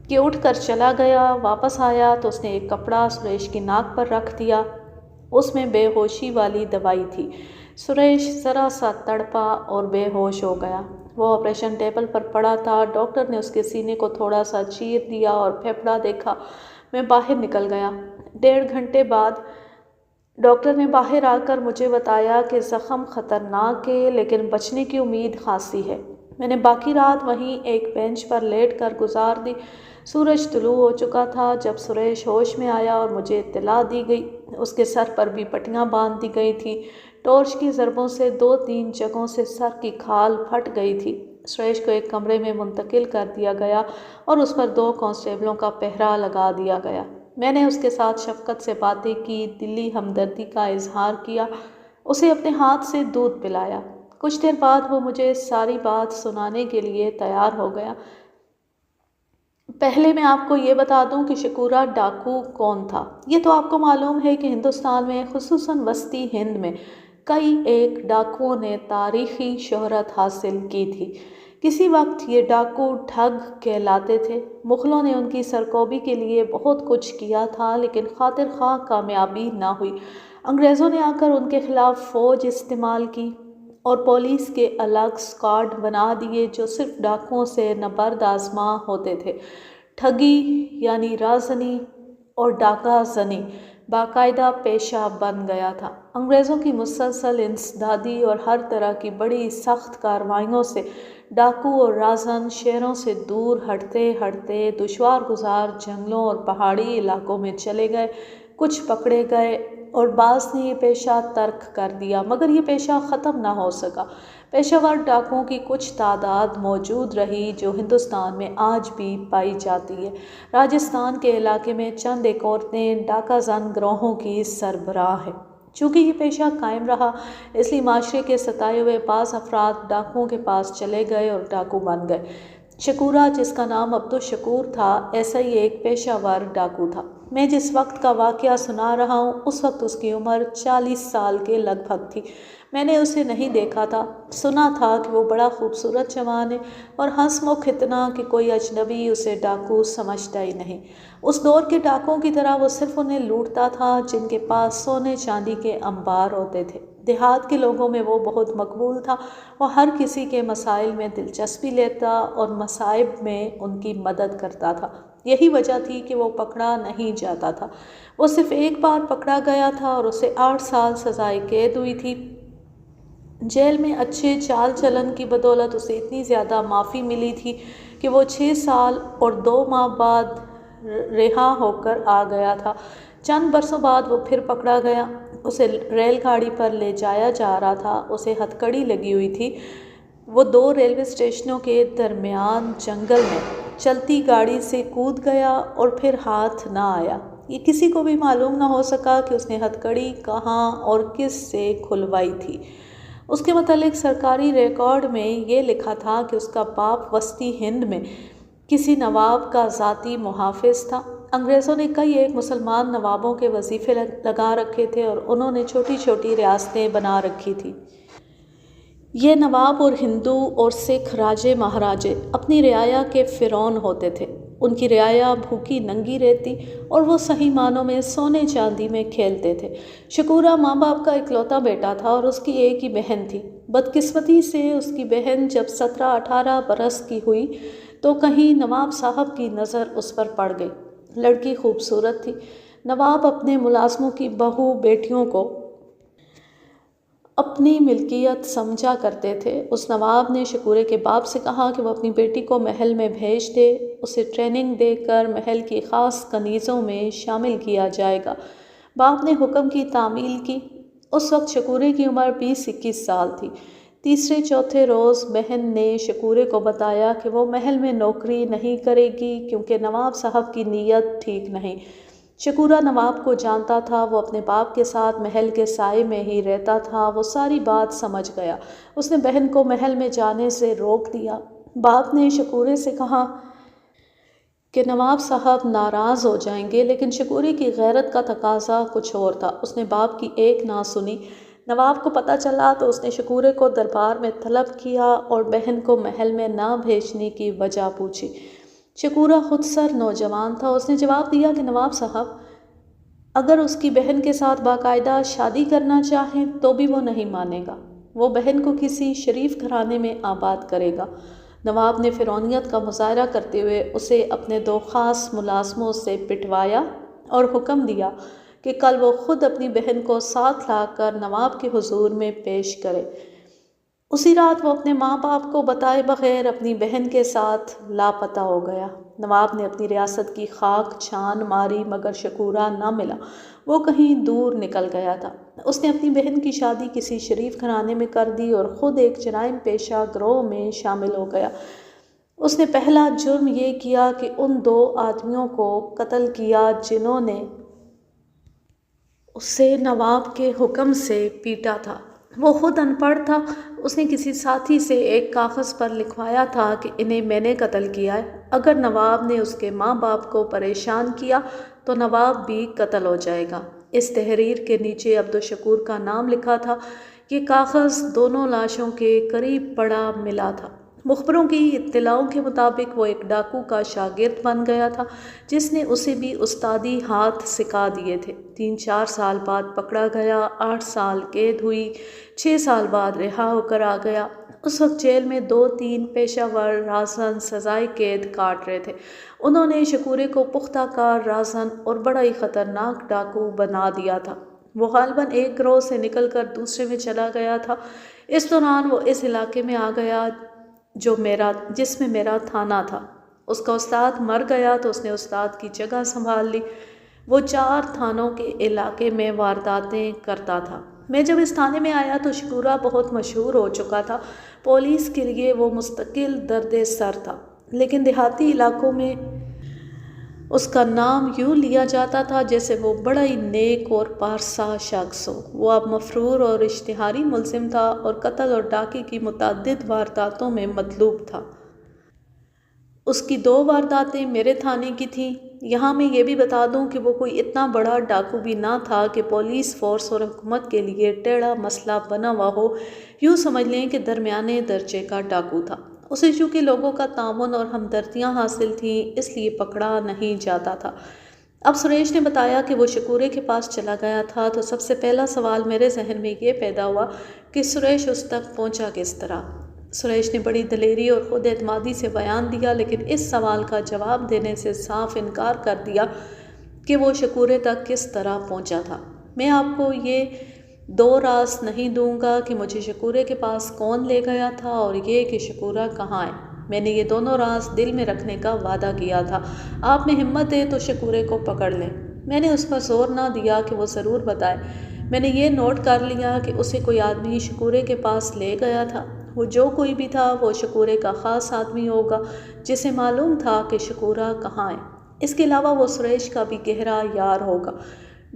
S1: کہ اٹھ کر چلا گیا۔ واپس آیا تو اس نے ایک کپڑا سریش کی ناک پر رکھ دیا، اس میں بے ہوشی والی دوائی تھی۔ سریش ذرا سا تڑپا اور بے ہوش ہو گیا۔ وہ آپریشن ٹیبل پر پڑا تھا۔ ڈاکٹر نے اس کے سینے کو تھوڑا سا چیر دیا اور پھیپھڑا دیکھا۔ میں باہر نکل گیا۔ 1.5 گھنٹے بعد ڈاکٹر نے باہر آ کر مجھے بتایا کہ زخم خطرناک ہے لیکن بچنے کی امید خاصی ہے۔ میں نے باقی رات وہیں ایک بینچ پر لیٹ کر گزار دی۔ سورج طلوع ہو چکا تھا جب سریش ہوش میں آیا اور مجھے اطلاع دی گئی۔ اس کے سر پر بھی پٹیاں باندھ دی گئی تھیں۔ ٹارچ کی ضربوں سے 2-3 جگہوں سے سر کی کھال پھٹ گئی تھی۔ سریش کو ایک کمرے میں منتقل کر دیا گیا اور اس پر 2 کانسٹیبلوں کا پہرا لگا دیا گیا۔ میں نے اس کے ساتھ شفقت سے باتیں کی، دلی ہمدردی کا اظہار کیا، اسے اپنے ہاتھ سے دودھ پلایا۔ کچھ دیر بعد وہ مجھے ساری بات سنانے کے لیے تیار ہو گیا۔ پہلے میں آپ کو یہ بتا دوں کہ شکورہ ڈاکو کون تھا۔ یہ تو آپ کو معلوم ہے کہ ہندوستان میں خصوصاً وسطی ہند میں کئی ایک ڈاکوؤں نے تاریخی شہرت حاصل کی تھی۔ کسی وقت یہ ڈاکو ٹھگ کہلاتے تھے۔ مغلوں نے ان کی سرکوبی کے لیے بہت کچھ کیا تھا لیکن خاطر خواہ کامیابی نہ ہوئی۔ انگریزوں نے آ کر ان کے خلاف فوج استعمال کی اور پولیس کے الگ اسکواڈ بنا دیے جو صرف ڈاکوؤں سے نبرد آزما ہوتے تھے۔ ٹھگی یعنی رازنی اور ڈاکہ زنی باقاعدہ پیشہ بن گیا تھا۔ انگریزوں کی مسلسل انسدادی اور ہر طرح کی بڑی سخت کارروائیوں سے ڈاکو اور رازن شہروں سے دور ہٹتے ہٹتے دشوار گزار جنگلوں اور پہاڑی علاقوں میں چلے گئے۔ کچھ پکڑے گئے اور بعض نے یہ پیشہ ترک کر دیا، مگر یہ پیشہ ختم نہ ہو سکا۔ پیشہ ور ڈاکوؤں کی کچھ تعداد موجود رہی جو ہندوستان میں آج بھی پائی جاتی ہے۔ راجستھان کے علاقے میں چند ایک عورتیں ڈاکہ زن گروہوں کی سربراہ ہیں۔ چونکہ یہ پیشہ قائم رہا اس لیے معاشرے کے ستائے ہوئے بعض افراد ڈاکوؤں کے پاس چلے گئے اور ڈاکو بن گئے۔ شکورہ، جس کا نام عبدالشکور تھا، ایسا ہی ایک پیشہ ور ڈاکو تھا۔ میں جس وقت کا واقعہ سنا رہا ہوں اس وقت اس کی عمر 40 سال کے لگ بھگ تھی۔ میں نے اسے نہیں دیکھا تھا، سنا تھا کہ وہ بڑا خوبصورت جوان ہے اور ہنس مکھ اتنا کہ کوئی اجنبی اسے ڈاکو سمجھتا ہی نہیں۔ اس دور کے ڈاکوؤں کی طرح وہ صرف انہیں لوٹتا تھا جن کے پاس سونے چاندی کے انبار ہوتے تھے۔ دیہات کے لوگوں میں وہ بہت مقبول تھا۔ وہ ہر کسی کے مسائل میں دلچسپی لیتا اور مصائب میں ان کی مدد کرتا تھا۔ یہی وجہ تھی کہ وہ پکڑا نہیں جاتا تھا۔ وہ صرف ایک بار پکڑا گیا تھا اور اسے 8 سال سزائے قید ہوئی تھی۔ جیل میں اچھے چال چلن کی بدولت اسے اتنی زیادہ معافی ملی تھی کہ وہ 6 سال اور 2 ماہ بعد رہا ہو کر آ گیا تھا۔ چند برسوں بعد وہ پھر پکڑا گیا۔ اسے ریل گاڑی پر لے جایا جا رہا تھا۔ اسے ہتھکڑی لگی ہوئی تھی۔ وہ 2 ریلوے اسٹیشنوں کے درمیان جنگل میں چلتی گاڑی سے کود گیا اور پھر ہاتھ نہ آیا۔ یہ کسی کو بھی معلوم نہ ہو سکا کہ اس نے ہتھکڑی کہاں اور کس سے کھلوائی تھی۔ اس کے متعلق سرکاری ریکارڈ میں یہ لکھا تھا کہ اس کا باپ وسطی ہند میں کسی نواب کا ذاتی محافظ تھا۔ انگریزوں نے کئی ایک مسلمان نوابوں کے وظیفے لگا رکھے تھے اور انہوں نے چھوٹی چھوٹی ریاستیں بنا رکھی تھی۔ یہ نواب اور ہندو اور سکھ راجے مہاراجے اپنی رعایا کے فرعون ہوتے تھے۔ ان کی رعایا بھوکی ننگی رہتی اور وہ صحیح معنوں میں سونے چاندی میں کھیلتے تھے۔ شکورہ ماں باپ کا اکلوتا بیٹا تھا اور اس کی ایک ہی بہن تھی۔ بدقسمتی سے اس کی بہن جب 17-18 برس کی ہوئی تو کہیں نواب صاحب کی نظر اس پر پڑ گئی۔ لڑکی خوبصورت تھی۔ نواب اپنے ملازموں کی بہو بیٹیوں کو اپنی ملکیت سمجھا کرتے تھے۔ اس نواب نے شکورے کے باپ سے کہا کہ وہ اپنی بیٹی کو محل میں بھیج دے، اسے ٹریننگ دے کر محل کی خاص کنیزوں میں شامل کیا جائے گا۔ باپ نے حکم کی تعمیل کی۔ اس وقت شکورے کی عمر 20-21 سال تھی۔ تیسرے چوتھے روز بہن نے شکورے کو بتایا کہ وہ محل میں نوکری نہیں کرے گی کیونکہ نواب صاحب کی نیت ٹھیک نہیں۔ شکورہ نواب کو جانتا تھا، وہ اپنے باپ کے ساتھ محل کے سائے میں ہی رہتا تھا۔ وہ ساری بات سمجھ گیا۔ اس نے بہن کو محل میں جانے سے روک دیا۔ باپ نے شکورے سے کہا کہ نواب صاحب ناراض ہو جائیں گے، لیکن شکورے کی غیرت کا تقاضا کچھ اور تھا۔ اس نے باپ کی ایک نہ سنی۔ نواب کو پتہ چلا تو اس نے شکورے کو دربار میں طلب کیا اور بہن کو محل میں نہ بھیجنے کی وجہ پوچھی۔ شکورہ خود سر نوجوان تھا۔ اس نے جواب دیا کہ نواب صاحب اگر اس کی بہن کے ساتھ باقاعدہ شادی کرنا چاہیں تو بھی وہ نہیں مانے گا۔ وہ بہن کو کسی شریف گھرانے میں آباد کرے گا۔ نواب نے فرعونیت کا مظاہرہ کرتے ہوئے اسے اپنے 2 خاص ملازموں سے پٹوایا اور حکم دیا کہ کل وہ خود اپنی بہن کو ساتھ لا کر نواب کے حضور میں پیش کرے۔ اسی رات وہ اپنے ماں باپ کو بتائے بغیر اپنی بہن کے ساتھ لاپتہ ہو گیا۔ نواب نے اپنی ریاست کی خاک چھان ماری مگر شکورہ نہ ملا۔ وہ کہیں دور نکل گیا تھا۔ اس نے اپنی بہن کی شادی کسی شریف گھرانے میں کر دی اور خود ایک جرائم پیشہ گروہ میں شامل ہو گیا۔ اس نے پہلا جرم یہ کیا کہ ان 2 آدمیوں کو قتل کیا جنہوں نے اسے نواب کے حکم سے پیٹا تھا۔ وہ خود ان پڑھ تھا۔ اس نے کسی ساتھی سے ایک کاغذ پر لکھوایا تھا کہ انہیں میں نے قتل کیا ہے، اگر نواب نے اس کے ماں باپ کو پریشان کیا تو نواب بھی قتل ہو جائے گا۔ اس تحریر کے نیچے عبدالشکور کا نام لکھا تھا۔ یہ کاغذ دونوں لاشوں کے قریب پڑا ملا تھا۔ مخبروں کی اطلاعوں کے مطابق وہ ایک ڈاکو کا شاگرد بن گیا تھا جس نے اسے بھی استادی ہاتھ سکھا دیے تھے۔ 3-4 سال بعد پکڑا گیا، 8 سال قید ہوئی، 6 سال بعد رہا ہو کر آ گیا۔ اس وقت جیل میں 2-3 پیشہ ور رازن سزائے قید کاٹ رہے تھے۔ انہوں نے شکورے کو پختہ کار، رازن اور بڑا ہی خطرناک ڈاکو بنا دیا تھا۔ وہ غالباً ایک گروہ سے نکل کر دوسرے میں چلا گیا تھا۔ اس دوران وہ اس علاقے میں آ گیا جس میں میرا تھانہ تھا۔ اس کا استاد مر گیا تو اس نے استاد کی جگہ سنبھال لی۔ وہ 4 تھانوں کے علاقے میں وارداتیں کرتا تھا۔ میں جب اس تھانے میں آیا تو شکورہ بہت مشہور ہو چکا تھا۔ پولیس کے لیے وہ مستقل درد سر تھا، لیکن دیہاتی علاقوں میں اس کا نام یوں لیا جاتا تھا جیسے وہ بڑا ہی نیک اور پارسا شخص ہو۔ وہ اب مفرور اور اشتہاری ملزم تھا اور قتل اور ڈاکے کی متعدد وارداتوں میں مطلوب تھا۔ اس کی 2 وارداتیں میرے تھانے کی تھیں۔ یہاں میں یہ بھی بتا دوں کہ وہ کوئی اتنا بڑا ڈاکو بھی نہ تھا کہ پولیس فورس اور حکومت کے لیے ٹیڑھا مسئلہ بنا ہوا ہو۔ یوں سمجھ لیں کہ درمیانے درجے کا ڈاکو تھا۔ اسے چونکہ لوگوں کا تعاون اور ہمدردیاں حاصل تھیں اس لیے پکڑا نہیں جاتا تھا۔ اب سریش نے بتایا کہ وہ شکورے کے پاس چلا گیا تھا تو سب سے پہلا سوال میرے ذہن میں یہ پیدا ہوا کہ سریش اس تک پہنچا کس طرح۔ سریش نے بڑی دلیری اور خود اعتمادی سے بیان دیا، لیکن اس سوال کا جواب دینے سے صاف انکار کر دیا کہ وہ شکورے تک کس طرح پہنچا تھا۔ میں آپ کو یہ 2 راز نہیں دوں گا کہ مجھے شکورے کے پاس کون لے گیا تھا اور یہ کہ شکورہ کہاں ہے۔ میں نے یہ دونوں راز دل میں رکھنے کا وعدہ کیا تھا۔ آپ میں ہمت ہے تو شکورے کو پکڑ لیں۔ میں نے اس پر زور نہ دیا کہ وہ ضرور بتائے۔ میں نے یہ نوٹ کر لیا کہ اسے کوئی آدمی شکورے کے پاس لے گیا تھا۔ وہ جو کوئی بھی تھا وہ شکورے کا خاص آدمی ہوگا جسے معلوم تھا کہ شکورہ کہاں ہے۔ اس کے علاوہ وہ سریش کا بھی گہرا یار ہوگا۔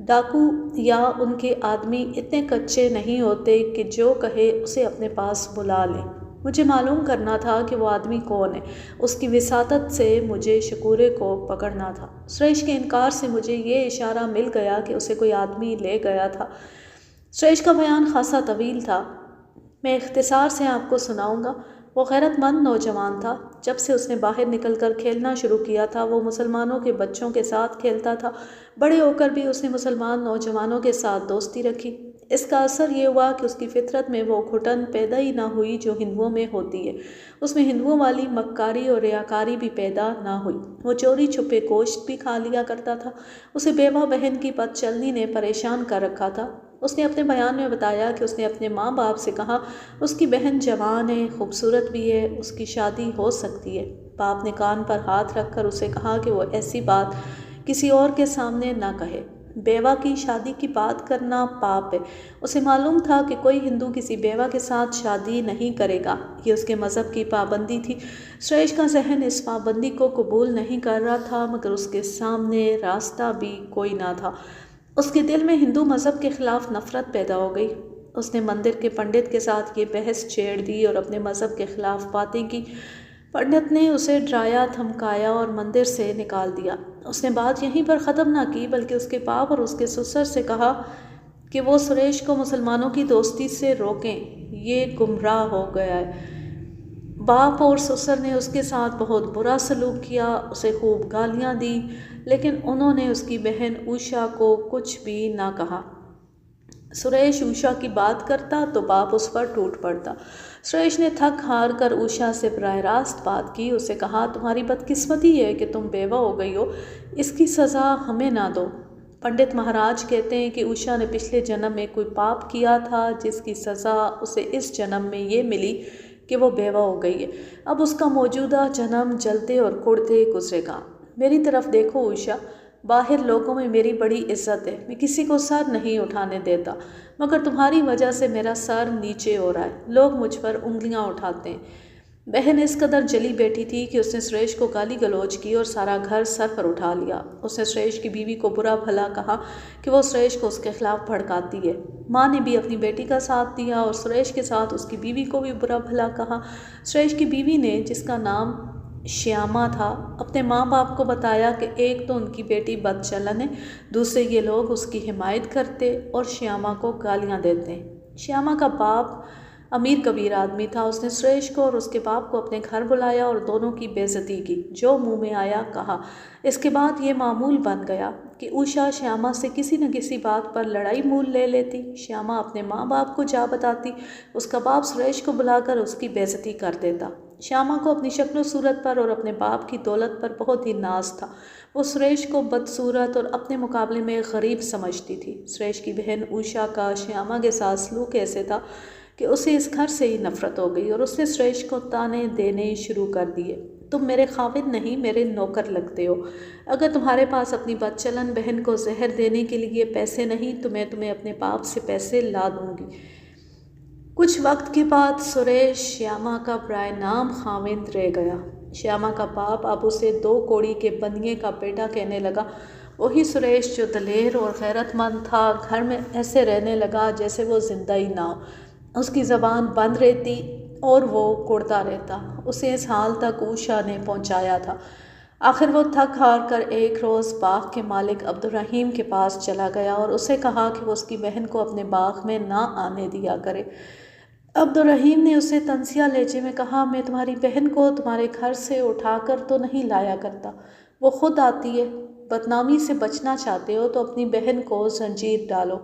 S1: ڈاکو یا ان کے آدمی اتنے کچے نہیں ہوتے کہ جو کہے اسے اپنے پاس بلا لیں۔ مجھے معلوم کرنا تھا کہ وہ آدمی کون ہے۔ اس کی وساطت سے مجھے شکورے کو پکڑنا تھا۔ سریش کے انکار سے مجھے یہ اشارہ مل گیا کہ اسے کوئی آدمی لے گیا تھا۔ سریش کا بیان خاصا طویل تھا، میں اختصار سے آپ کو سناؤں گا۔ وہ غیرت مند نوجوان تھا۔ جب سے اس نے باہر نکل کر کھیلنا شروع کیا تھا وہ مسلمانوں کے بچوں کے ساتھ کھیلتا تھا۔ بڑے ہو کر بھی اس نے مسلمان نوجوانوں کے ساتھ دوستی رکھی۔ اس کا اثر یہ ہوا کہ اس کی فطرت میں وہ گھٹن پیدا ہی نہ ہوئی جو ہندوؤں میں ہوتی ہے۔ اس میں ہندوؤں والی مکاری اور ریاکاری بھی پیدا نہ ہوئی۔ وہ چوری چھپے گوشت بھی کھا لیا کرتا تھا۔ اسے بیوہ بہن کی بد چلنی نے پریشان کر رکھا تھا۔ اس نے اپنے بیان میں بتایا کہ اس نے اپنے ماں باپ سے کہا اس کی بہن جوان ہے، خوبصورت بھی ہے، اس کی شادی ہو سکتی ہے۔ باپ نے کان پر ہاتھ رکھ کر اسے کہا کہ وہ ایسی بات کسی اور کے سامنے نہ کہے۔ بیوہ کی شادی کی بات کرنا پاپ ہے۔ اسے معلوم تھا کہ کوئی ہندو کسی بیوہ کے ساتھ شادی نہیں کرے گا، یہ اس کے مذہب کی پابندی تھی۔ سریش کا ذہن اس پابندی کو قبول نہیں کر رہا تھا، مگر اس کے سامنے راستہ بھی کوئی نہ تھا۔ اس کے دل میں ہندو مذہب کے خلاف نفرت پیدا ہو گئی۔ اس نے مندر کے پنڈت کے ساتھ یہ بحث چھیڑ دی اور اپنے مذہب کے خلاف باتیں کی۔ پنڈت نے اسے ڈرایا، دھمکایا اور مندر سے نکال دیا۔ اس نے بات یہیں پر ختم نہ کی بلکہ اس کے باپ اور اس کے سسر سے کہا کہ وہ سریش کو مسلمانوں کی دوستی سے روکیں، یہ گمراہ ہو گیا ہے۔ باپ اور سسر نے اس کے ساتھ بہت برا سلوک کیا، اسے خوب گالیاں دی، لیکن انہوں نے اس کی بہن اوشا کو کچھ بھی نہ کہا۔ سریش اوشا کی بات کرتا تو باپ اس پر ٹوٹ پڑتا۔ سریش نے تھک ہار کر اوشا سے براہ راست بات کی۔ اسے کہا تمہاری بدقسمتی ہے کہ تم بیوہ ہو گئی ہو، اس کی سزا ہمیں نہ دو۔ پنڈت مہاراج کہتے ہیں کہ اوشا نے پچھلے جنم میں کوئی پاپ کیا تھا جس کی سزا اسے اس جنم میں یہ ملی کہ وہ بیوہ ہو گئی ہے۔ اب اس کا موجودہ جنم جلتے اور کڑتے گزرے گا۔ میری طرف دیکھو اوشا، باہر لوگوں میں میری بڑی عزت ہے، میں کسی کو سر نہیں اٹھانے دیتا، مگر تمہاری وجہ سے میرا سر نیچے ہو رہا ہے، لوگ مجھ پر انگلیاں اٹھاتے ہیں۔ بہن اس قدر جلی بیٹھی تھی کہ اس نے سریش کو گالی گلوچ کی اور سارا گھر سر پر اٹھا لیا۔ اس نے سریش کی بیوی کو برا بھلا کہا کہ وہ سریش کو اس کے خلاف بھڑکاتی ہے۔ ماں نے بھی اپنی بیٹی کا ساتھ دیا اور سریش کے ساتھ اس کی بیوی کو بھی برا بھلا کہا۔ سریش کی بیوی نے، جس کا نام شیاما تھا، اپنے ماں باپ کو بتایا کہ ایک تو ان کی بیٹی بد چلن ہے، دوسرے یہ لوگ اس کی حمایت کرتے اور شیاما کو گالیاں دیتے ہیں۔ شیاما کا باپ امیر کبیر آدمی تھا۔ اس نے سریش کو اور اس کے باپ کو اپنے گھر بلایا اور دونوں کی بے عزتی کی، جو منہ میں آیا کہا۔ اس کے بعد یہ معمول بن گیا کہ اوشا شیاما سے کسی نہ کسی بات پر لڑائی مول لے لیتی۔ شیاما اپنے ماں باپ کو جا بتاتی، اس کا باپ سریش کو بلا کر اس کی بے عزتی کر دیتا۔ شیاما کو اپنی شکل و صورت پر اور اپنے باپ کی دولت پر بہت ہی ناز تھا۔ وہ سریش کو بدصورت اور اپنے مقابلے میں غریب سمجھتی تھی۔ سریش کی بہن اوشا کا شیاما کے ساتھ سلوک ایسے تھا کہ اسے اس گھر سے ہی نفرت ہو گئی اور اس نے سریش کو تانے دینے شروع کر دیے۔ تم میرے خاوند نہیں، میرے نوکر لگتے ہو۔ اگر تمہارے پاس اپنی بد چلن بہن کو زہر دینے کے لیے پیسے نہیں تو میں تمہیں اپنے باپ سے پیسے لا دوں گی۔ کچھ وقت کے بعد سریش شیاما کا برائے نام خاوند رہ گیا۔ شیاما کا باپ اب اسے 2 کوڑی کے بنیے کا بیٹا کہنے لگا۔ وہی سریش جو دلیر اور غیرت مند تھا، گھر میں ایسے رہنے لگا جیسے وہ زندہ ہی نہ ہو۔ اس کی زبان بند رہتی اور وہ کڑتا رہتا۔ اسے اس حال تک اوشا نے پہنچایا تھا۔ آخر وہ تھک ہار کر ایک روز باغ کے مالک عبدالرحیم کے پاس چلا گیا اور اسے کہا کہ وہ اس کی بہن کو اپنے باغ میں نہ آنے دیا کرے۔ عبدالرحیم نے اسے تنزیہ لہجے میں کہا، میں تمہاری بہن کو تمہارے گھر سے اٹھا کر تو نہیں لایا کرتا، وہ خود آتی ہے۔ بدنامی سے بچنا چاہتے ہو تو اپنی بہن کو زنجیر ڈالو۔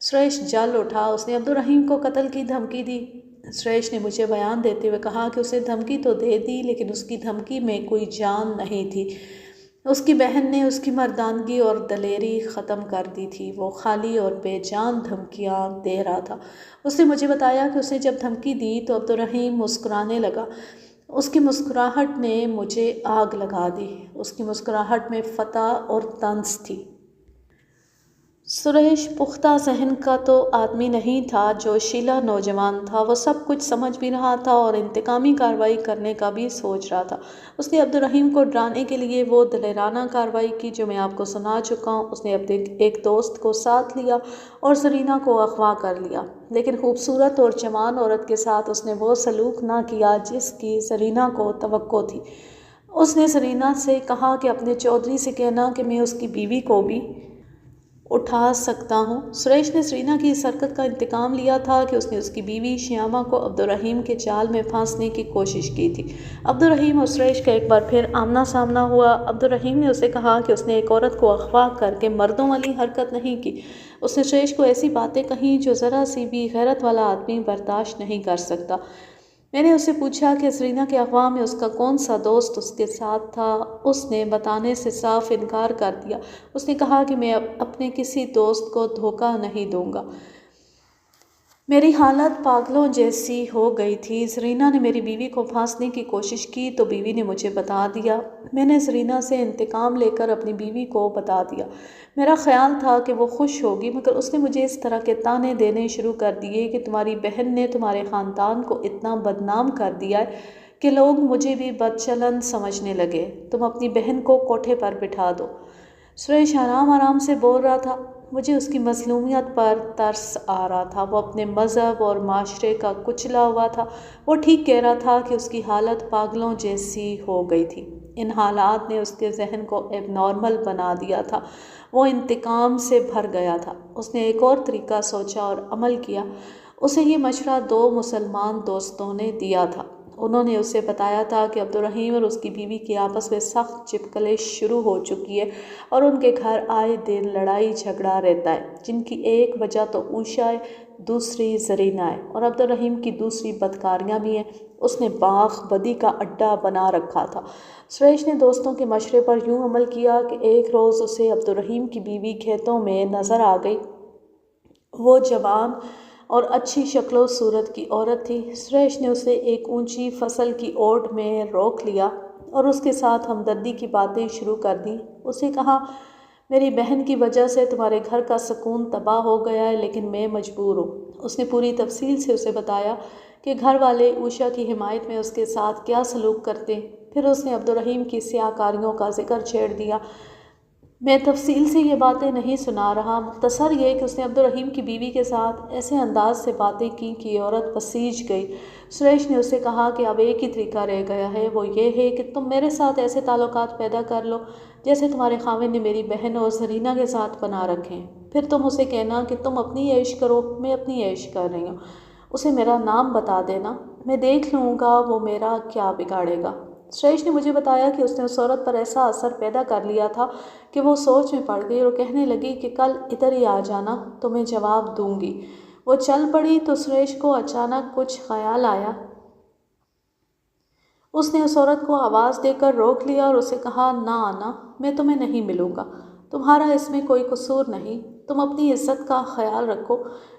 S1: سریش جل اٹھا۔ اس نے عبدالرحیم کو قتل کی دھمکی دی۔ سریش نے مجھے بیان دیتے ہوئے کہا کہ اسے دھمکی تو دے دی لیکن اس کی دھمکی میں کوئی جان نہیں تھی۔ اس کی بہن نے اس کی مردانگی اور دلیری ختم کر دی تھی۔ وہ خالی اور بے جان دھمکیاں دے رہا تھا۔ اس نے مجھے بتایا کہ اس نے جب دھمکی دی تو عبدالرحیم مسکرانے لگا۔ اس کی مسکراہٹ نے مجھے آگ لگا دی۔ اس کی مسکراہٹ میں فتح اور طنز تھی۔ سریش پختہ ذہن کا تو آدمی نہیں تھا، جوشیلا نوجوان تھا۔ وہ سب کچھ سمجھ بھی رہا تھا اور انتقامی کارروائی کرنے کا بھی سوچ رہا تھا۔ اس نے عبدالرحیم کو ڈرانے کے لیے وہ دلیرانہ کارروائی کی جو میں آپ کو سنا چکا ہوں۔ اس نے اپنے ایک دوست کو ساتھ لیا اور زرینہ کو اغوا کر لیا، لیکن خوبصورت اور جوان عورت کے ساتھ اس نے وہ سلوک نہ کیا جس کی زرینہ کو توقع تھی۔ اس نے زرینہ سے کہا کہ اپنے چودھری سے کہنا کہ میں اس کی بیوی کو بھی اٹھا سکتا ہوں۔ سریش نے زرینہ کی اس حرکت کا انتقام لیا تھا کہ اس نے اس کی بیوی شیاما کو عبدالرحیم کے جال میں پھانسنے کی کوشش کی تھی۔ عبدالرحیم اور سریش کا ایک بار پھر آمنا سامنا ہوا۔ عبدالرحیم نے اسے کہا کہ اس نے ایک عورت کو اغوا کر کے مردوں والی حرکت نہیں کی۔ اس نے سریش کو ایسی باتیں کہیں جو ذرا سی بھی غیرت والا آدمی برداشت نہیں کر سکتا۔ میں نے اس سے پوچھا کہ زرینہ کے اغوا میں اس کا کون سا دوست اس کے ساتھ تھا۔ اس نے بتانے سے صاف انکار کر دیا۔ اس نے کہا کہ میں اپنے کسی دوست کو دھوکہ نہیں دوں گا۔ میری حالت پاگلوں جیسی ہو گئی تھی۔ زرینہ نے میری بیوی کو پھانسنے کی کوشش کی تو بیوی نے مجھے بتا دیا۔ میں نے زرینہ سے انتقام لے کر اپنی بیوی کو بتا دیا۔ میرا خیال تھا کہ وہ خوش ہوگی، مگر اس نے مجھے اس طرح کے طعنے دینے شروع کر دیے کہ تمہاری بہن نے تمہارے خاندان کو اتنا بدنام کر دیا ہے کہ لوگ مجھے بھی بد چلن سمجھنے لگے۔ تم اپنی بہن کو کوٹھے پر بٹھا دو۔ سریش آرام آرام سے بول رہا تھا۔ مجھے اس کی مظلومیت پر ترس آ رہا تھا۔ وہ اپنے مذہب اور معاشرے کا کچلا ہوا تھا۔ وہ ٹھیک کہہ رہا تھا کہ اس کی حالت پاگلوں جیسی ہو گئی تھی۔ ان حالات نے اس کے ذہن کو ایب نارمل بنا دیا تھا۔ وہ انتقام سے بھر گیا تھا۔ اس نے ایک اور طریقہ سوچا اور عمل کیا۔ اسے یہ مشورہ 2 مسلمان دوستوں نے دیا تھا۔ انہوں نے اسے بتایا تھا کہ عبدالرحیم اور اس کی بیوی کی آپس میں سخت چپکلش شروع ہو چکی ہے اور ان کے گھر آئے دن لڑائی جھگڑا رہتا ہے، جن کی ایک وجہ تو اوشا ہے، دوسری زرینہ ہے اور عبدالرحیم کی دوسری بدکاریاں بھی ہیں۔ اس نے باغ بدی کا اڈا بنا رکھا تھا۔ سریش نے دوستوں کے مشورے پر یوں عمل کیا کہ ایک روز اسے عبدالرحیم کی بیوی کھیتوں میں نظر آ گئی۔ وہ جوان اور اچھی شکل و صورت کی عورت تھی۔ سریش نے اسے ایک اونچی فصل کی اوٹ میں روک لیا اور اس کے ساتھ ہمدردی کی باتیں شروع کر دیں۔ اسے کہا، میری بہن کی وجہ سے تمہارے گھر کا سکون تباہ ہو گیا ہے، لیکن میں مجبور ہوں۔ اس نے پوری تفصیل سے اسے بتایا کہ گھر والے عائشہ کی حمایت میں اس کے ساتھ کیا سلوک کرتے۔ پھر اس نے عبدالرحیم کی سیاہ کاریوں کا ذکر چھیڑ دیا۔ میں تفصیل سے یہ باتیں نہیں سنا رہا، مختصر یہ کہ اس نے عبدالرحیم کی بیوی کے ساتھ ایسے انداز سے باتیں کی کہ عورت پسیج گئی۔ سریش نے اسے کہا کہ اب ایک ہی طریقہ رہ گیا ہے، وہ یہ ہے کہ تم میرے ساتھ ایسے تعلقات پیدا کر لو جیسے تمہارے خاوند نے میری بہن اور زرینہ کے ساتھ بنا رکھے ہیں۔ پھر تم اسے کہنا کہ تم اپنی عیش کرو، میں اپنی عیش کر رہی ہوں۔ اسے میرا نام بتا دینا، میں دیکھ لوں گا وہ میرا کیا بگاڑے گا۔ سریش نے مجھے بتایا کہ اس نے اس عورت پر ایسا اثر پیدا کر لیا تھا کہ وہ سوچ میں پڑ گئی اور کہنے لگی کہ کل ادھر ہی آ جانا تو میں جواب دوں گی۔ وہ چل پڑی تو سریش کو اچانک کچھ خیال آیا۔ اس نے اس عورت کو آواز دے کر روک لیا اور اسے کہا، نہ آنا، میں تمہیں نہیں ملوں گا، تمہارا اس میں کوئی قصور نہیں، تم اپنی عزت کا خیال رکھو،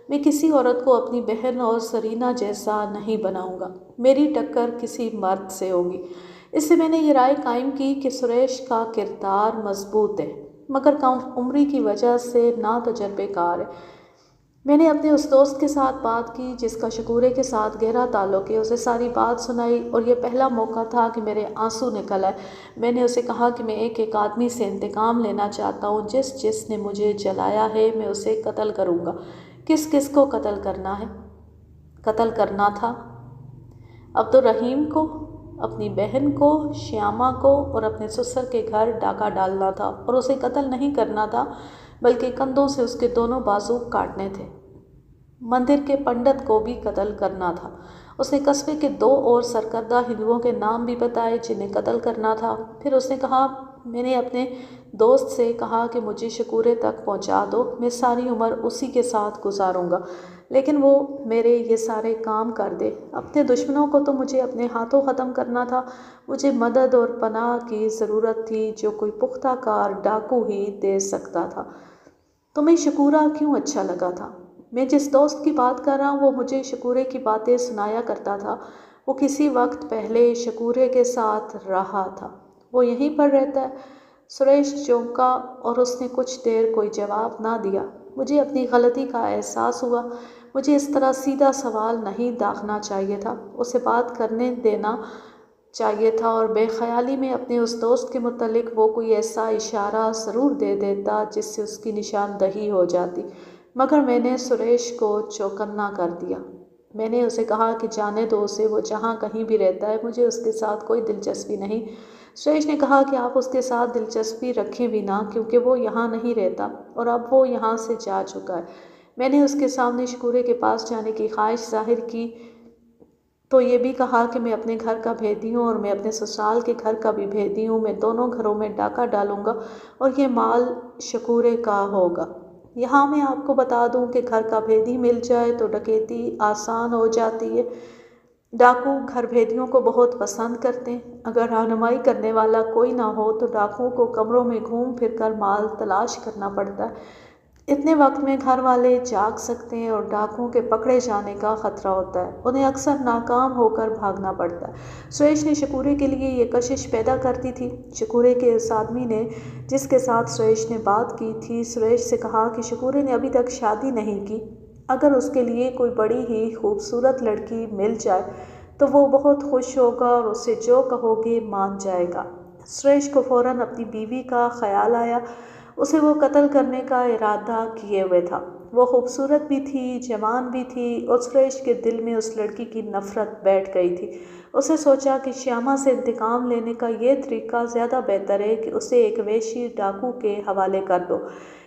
S1: میں کسی عورت کو اپنی بہن اور زرینہ جیسا نہیں بناؤں گا، میری ٹکر کسی مرد سے ہوگی۔ اس سے میں نے یہ رائے قائم کی کہ سریش کا کردار مضبوط ہے مگر کم عمری کی وجہ سے ناتجربہ کار ہے۔ میں نے اپنے اس دوست کے ساتھ بات کی جس کا شکورے کے ساتھ گہرا تعلق ہے، اسے ساری بات سنائی اور یہ پہلا موقع تھا کہ میرے آنسو نکل آئے۔ میں نے اسے کہا کہ میں ایک ایک آدمی سے انتقام لینا چاہتا ہوں، جس نے مجھے جلایا ہے میں اسے قتل کروں گا۔ کس کس کو قتل کرنا تھا؟ عبدالرحیم کو، اپنی بہن کو، شیامہ کو اور اپنے سسر کے گھر ڈاکہ ڈالنا تھا، اور اسے قتل نہیں کرنا تھا بلکہ کندھوں سے اس کے دونوں بازو کاٹنے تھے۔ مندر کے پنڈت کو بھی قتل کرنا تھا۔ اس نے قصبے کے 2 اور سرکردہ ہندوؤں کے نام بھی بتائے جنہیں قتل کرنا تھا۔ پھر اس نے کہا، میں نے اپنے دوست سے کہا کہ مجھے شکورے تک پہنچا دو، میں ساری عمر اسی کے ساتھ گزاروں گا، لیکن وہ میرے یہ سارے کام کر دے۔ اپنے دشمنوں کو تو مجھے اپنے ہاتھوں ختم کرنا تھا، مجھے مدد اور پناہ کی ضرورت تھی جو کوئی پختہ کار ڈاکو ہی دے سکتا تھا۔ تمہیں شکورہ کیوں اچھا لگا تھا؟ میں جس دوست کی بات کر رہا ہوں وہ مجھے شکورے کی باتیں سنایا کرتا تھا۔ وہ کسی وقت پہلے شکورے کے ساتھ رہا تھا۔ وہ یہیں پر رہتا ہے؟ سریش چونکا اور اس نے کچھ دیر کوئی جواب نہ دیا۔ مجھے اپنی غلطی کا احساس ہوا۔ مجھے اس طرح سیدھا سوال نہیں داغنا چاہیے تھا، اسے بات کرنے دینا چاہیے تھا، اور بے خیالی میں اپنے اس دوست کے متعلق وہ کوئی ایسا اشارہ ضرور دے دیتا جس سے اس کی نشاندہی ہو جاتی، مگر میں نے سریش کو چوکنا کر دیا۔ میں نے اسے کہا کہ جانے دو اسے، وہ جہاں کہیں بھی رہتا ہے، مجھے اس کے ساتھ کوئی دلچسپی نہیں۔ سریش نے کہا کہ آپ اس کے ساتھ دلچسپی رکھیں بھی نہ، کیونکہ وہ یہاں نہیں رہتا اور اب وہ یہاں سے جا چکا ہے۔ میں نے اس کے سامنے شکورے کے پاس جانے کی خواہش ظاہر کی تو یہ بھی کہا کہ میں اپنے گھر کا بھیدی ہوں اور میں اپنے سسرال کے گھر کا بھی بھیدی ہوں، میں دونوں گھروں میں ڈاکہ ڈالوں گا اور یہ مال شکورے کا ہوگا۔ یہاں میں آپ کو بتا دوں کہ گھر کا بھیدی مل جائے تو ڈکیتی آسان ہو جاتی ہے۔ ڈاکو گھر بھیدیوں کو بہت پسند کرتے ہیں۔ اگر رہنمائی کرنے والا کوئی نہ ہو تو ڈاکوؤں کو کمروں میں گھوم پھر کر مال تلاش کرنا پڑتا ہے۔ اتنے وقت میں گھر والے جاگ سکتے ہیں اور ڈاکوؤں کے پکڑے جانے کا خطرہ ہوتا ہے، انہیں اکثر ناکام ہو کر بھاگنا پڑتا ہے۔ سریش نے شکورے کے لیے یہ کشش پیدا کر دی تھی۔ شکورے کے اس آدمی نے جس کے ساتھ سریش نے بات کی تھی، سریش سے کہا کہ شکورے نے ابھی تک شادی نہیں کی، اگر اس کے لیے کوئی بڑی ہی خوبصورت لڑکی مل جائے تو وہ بہت خوش ہوگا اور اسے جو کہو گے مان جائے گا۔ سریش کو فوراً اپنی بیوی کا خیال آیا، اسے وہ قتل کرنے کا ارادہ کیے ہوئے تھا۔ وہ خوبصورت بھی تھی، جوان بھی تھی، اور سریش کے دل میں اس لڑکی کی نفرت بیٹھ گئی تھی۔ اسے سوچا کہ شیامہ سے انتقام لینے کا یہ طریقہ زیادہ بہتر ہے کہ اسے ایک وحشی ڈاکو کے حوالے کر دو،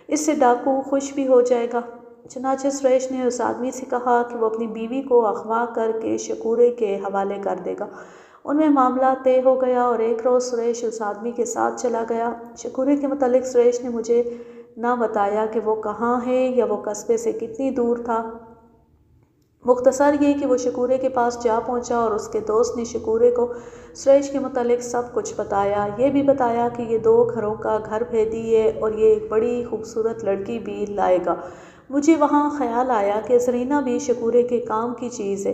S1: اس سے ڈاکو خوش بھی ہو جائے گا۔ چنانچہ سریش نے اس آدمی سے کہا کہ وہ اپنی بیوی کو اغوا کر کے شکورے کے حوالے کر دے گا۔ ان میں معاملہ طے ہو گیا اور ایک روز سریش اس آدمی کے ساتھ چلا گیا۔ شکورے کے متعلق سریش نے مجھے نہ بتایا کہ وہ کہاں ہے یا وہ قصبے سے کتنی دور تھا، مختصر یہ کہ وہ شکورے کے پاس جا پہنچا اور اس کے دوست نے شکورے کو سریش کے متعلق سب کچھ بتایا، یہ بھی بتایا کہ یہ 2 گھروں کا گھر بھیدی ہے اور یہ ایک بڑی خوبصورت لڑکی بھی لائے گا۔ مجھے وہاں خیال آیا کہ زرینہ بھی شکورے کے کام کی چیز ہے۔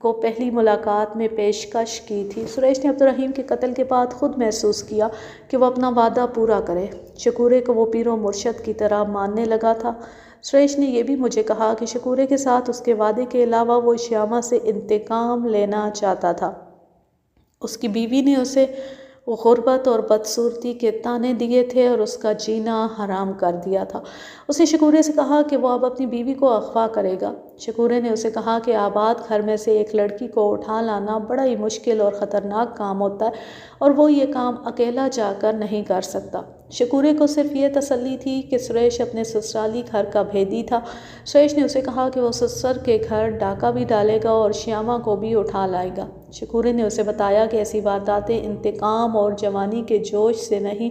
S1: کو پہلی ملاقات میں پیشکش کی تھی۔ سریش نے عبدالرحیم کے قتل کے بعد خود محسوس کیا کہ وہ اپنا وعدہ پورا کرے۔ شکورے کو وہ پیر و مرشد کی طرح ماننے لگا تھا۔ سریش نے یہ بھی مجھے کہا کہ شکورے کے ساتھ اس کے وعدے کے علاوہ وہ شیاما سے انتقام لینا چاہتا تھا۔ اس کی بیوی نے اسے غربت اور بدصورتی کے طعنے دیے تھے اور اس کا جینا حرام کر دیا تھا۔ اس نے شکورے سے کہا کہ وہ اب اپنی بیوی کو اغوا کرے گا۔ شکورے نے اسے کہا کہ آباد گھر میں سے ایک لڑکی کو اٹھا لانا بڑا ہی مشکل اور خطرناک کام ہوتا ہے اور وہ یہ کام اکیلا جا کر نہیں کر سکتا۔ شکورے کو صرف یہ تسلی تھی کہ سریش اپنے سسرالی گھر کا بھیدی تھا۔ سریش نے اسے کہا کہ وہ سسر کے گھر ڈاکہ بھی ڈالے گا اور شیاما کو بھی اٹھا لائے گا۔ شکورے نے اسے بتایا کہ ایسی وارداتیں انتقام اور جوانی کے جوش سے نہیں،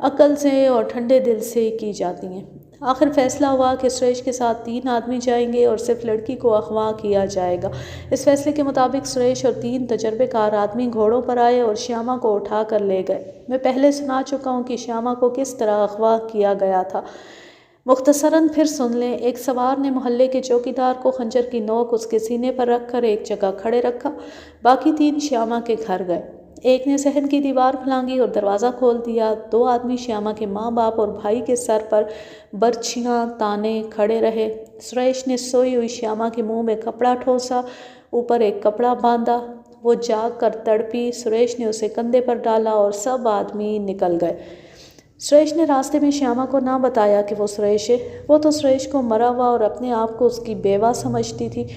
S1: عقل سے اور ٹھنڈے دل سے کی جاتی ہیں۔ آخر فیصلہ ہوا کہ سریش کے ساتھ 3 آدمی جائیں گے اور صرف لڑکی کو اغوا کیا جائے گا۔ اس فیصلے کے مطابق سریش اور 3 تجربے کار آدمی گھوڑوں پر آئے اور شیاما کو اٹھا کر لے گئے۔ میں پہلے سنا چکا ہوں کہ شیاما کو کس طرح اغوا کیا گیا تھا، مختصراً پھر سن لیں۔ ایک سوار نے محلے کے چوکیدار کو خنجر کی نوک اس کے سینے پر رکھ کر ایک جگہ کھڑے رکھا۔ باقی 3 شیاما کے گھر گئے۔ ایک نے صحن کی دیوار پھلانگی اور دروازہ کھول دیا۔ 2 آدمی شیاما کے ماں باپ اور بھائی کے سر پر برچھیاں تانے کھڑے رہے۔ سریش نے سوئی ہوئی شیاما کے منہ میں کپڑا ٹھوسا، اوپر ایک کپڑا باندھا۔ وہ جاگ کر تڑپی۔ سریش نے اسے کندھے پر ڈالا اور سب آدمی نکل گئے۔ سریش نے راستے میں شیاما کو نہ بتایا کہ وہ سریش ہے۔ وہ تو سریش کو مرا ہوا اور اپنے آپ کو اس کی بیوہ سمجھتی تھی۔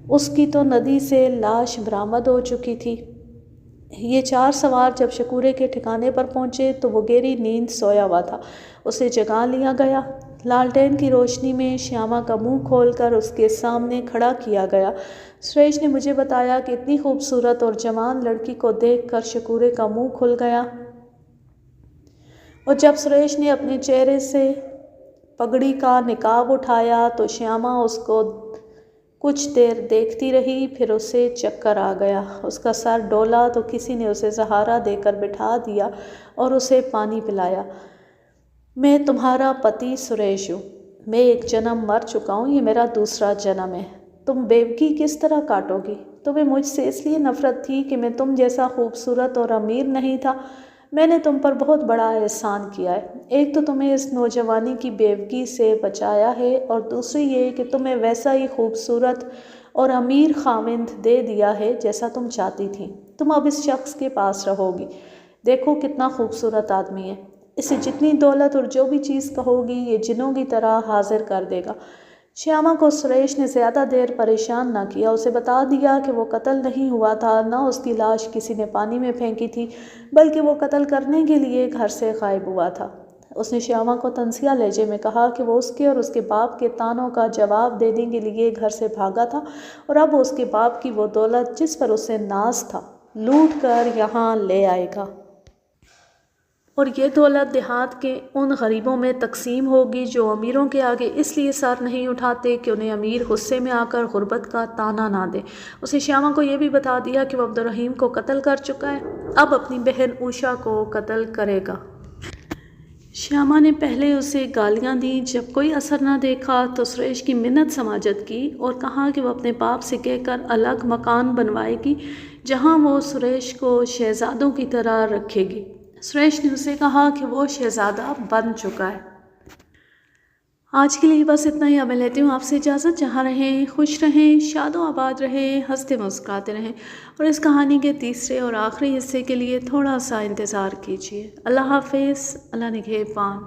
S1: اس کی تو ندی سے لاش برآمد ہو چکی تھی۔ یہ 4 سوار جب شکورے کے ٹھکانے پر پہنچے تو وہ گہری نیند سویا ہوا تھا۔ اسے جگا لیا گیا۔ لالٹین کی روشنی میں شیاما کا منہ کھول کر اس کے سامنے کھڑا کیا گیا۔ سریش نے مجھے بتایا کہ اتنی خوبصورت اور جوان لڑکی کو دیکھ کر شکورے کا منہ کھل گیا، اور جب سریش نے اپنے چہرے سے پگڑی کا نقاب اٹھایا تو شیاما اس کو کچھ دیر دیکھتی رہی، پھر اسے چکر آ گیا۔ اس کا سر ڈولا تو کسی نے اسے سہارا دے کر بٹھا دیا اور اسے پانی پلایا۔ میں تمہارا پتی سریش ہوں۔ میں ایک جنم مر چکا ہوں، یہ میرا دوسرا جنم ہے۔ تم بیوگی کس طرح کاٹو گی؟ تمہیں مجھ سے اس لیے نفرت تھی کہ میں تم جیسا خوبصورت اور امیر نہیں تھا۔ میں نے تم پر بہت بڑا احسان کیا ہے۔ ایک تو تمہیں اس نوجوانی کی بیوگی سے بچایا ہے، اور دوسری یہ کہ تمہیں ویسا ہی خوبصورت اور امیر خاوند دے دیا ہے جیسا تم چاہتی تھی۔ تم اب اس شخص کے پاس رہو گی۔ دیکھو کتنا خوبصورت آدمی ہے۔ اسے جتنی دولت اور جو بھی چیز کہو گی یہ جنوں کی طرح حاضر کر دے گا۔ شیاما کو سریش نے زیادہ دیر پریشان نہ کیا۔ اسے بتا دیا کہ وہ قتل نہیں ہوا تھا، نہ اس کی لاش کسی نے پانی میں پھینکی تھی، بلکہ وہ قتل کرنے کے لیے گھر سے غائب ہوا تھا۔ اس نے شیاما کو طنزیہ لہجے میں کہا کہ وہ اس کے اور اس کے باپ کے طعنوں کا جواب دینے کے لیے گھر سے بھاگا تھا، اور اب اس کے باپ کی وہ دولت جس پر اسے ناز تھا لوٹ کر یہاں لے آئے گا، اور یہ دولت دیہات کے ان غریبوں میں تقسیم ہوگی جو امیروں کے آگے اس لیے سر نہیں اٹھاتے کہ انہیں امیر غصے میں آ کر غربت کا طعنہ نہ دے۔ اس نے شیاما کو یہ بھی بتا دیا کہ وہ عبدالرحیم کو قتل کر چکا ہے، اب اپنی بہن اوشا کو قتل کرے گا۔ شیاما نے پہلے اسے گالیاں دیں۔ جب کوئی اثر نہ دیکھا تو سریش کی منت سماجت کی اور کہا کہ وہ اپنے باپ سے کہہ کر الگ مکان بنوائے گی جہاں وہ سریش کو شہزادوں کی طرح رکھے گی۔ سریش نے اسے کہا کہ وہ شہزادہ بن چکا ہے۔ آج کے لیے بس اتنا ہی۔ اب میں لیتی ہوں آپ سے اجازت۔ جہاں رہیں خوش رہیں، شاد و آباد رہیں، ہنستے مسکراتے رہیں، اور اس کہانی کے تیسرے اور آخری حصے کے لیے تھوڑا سا انتظار کیجیے۔ اللہ حافظ، اللہ نگہبان۔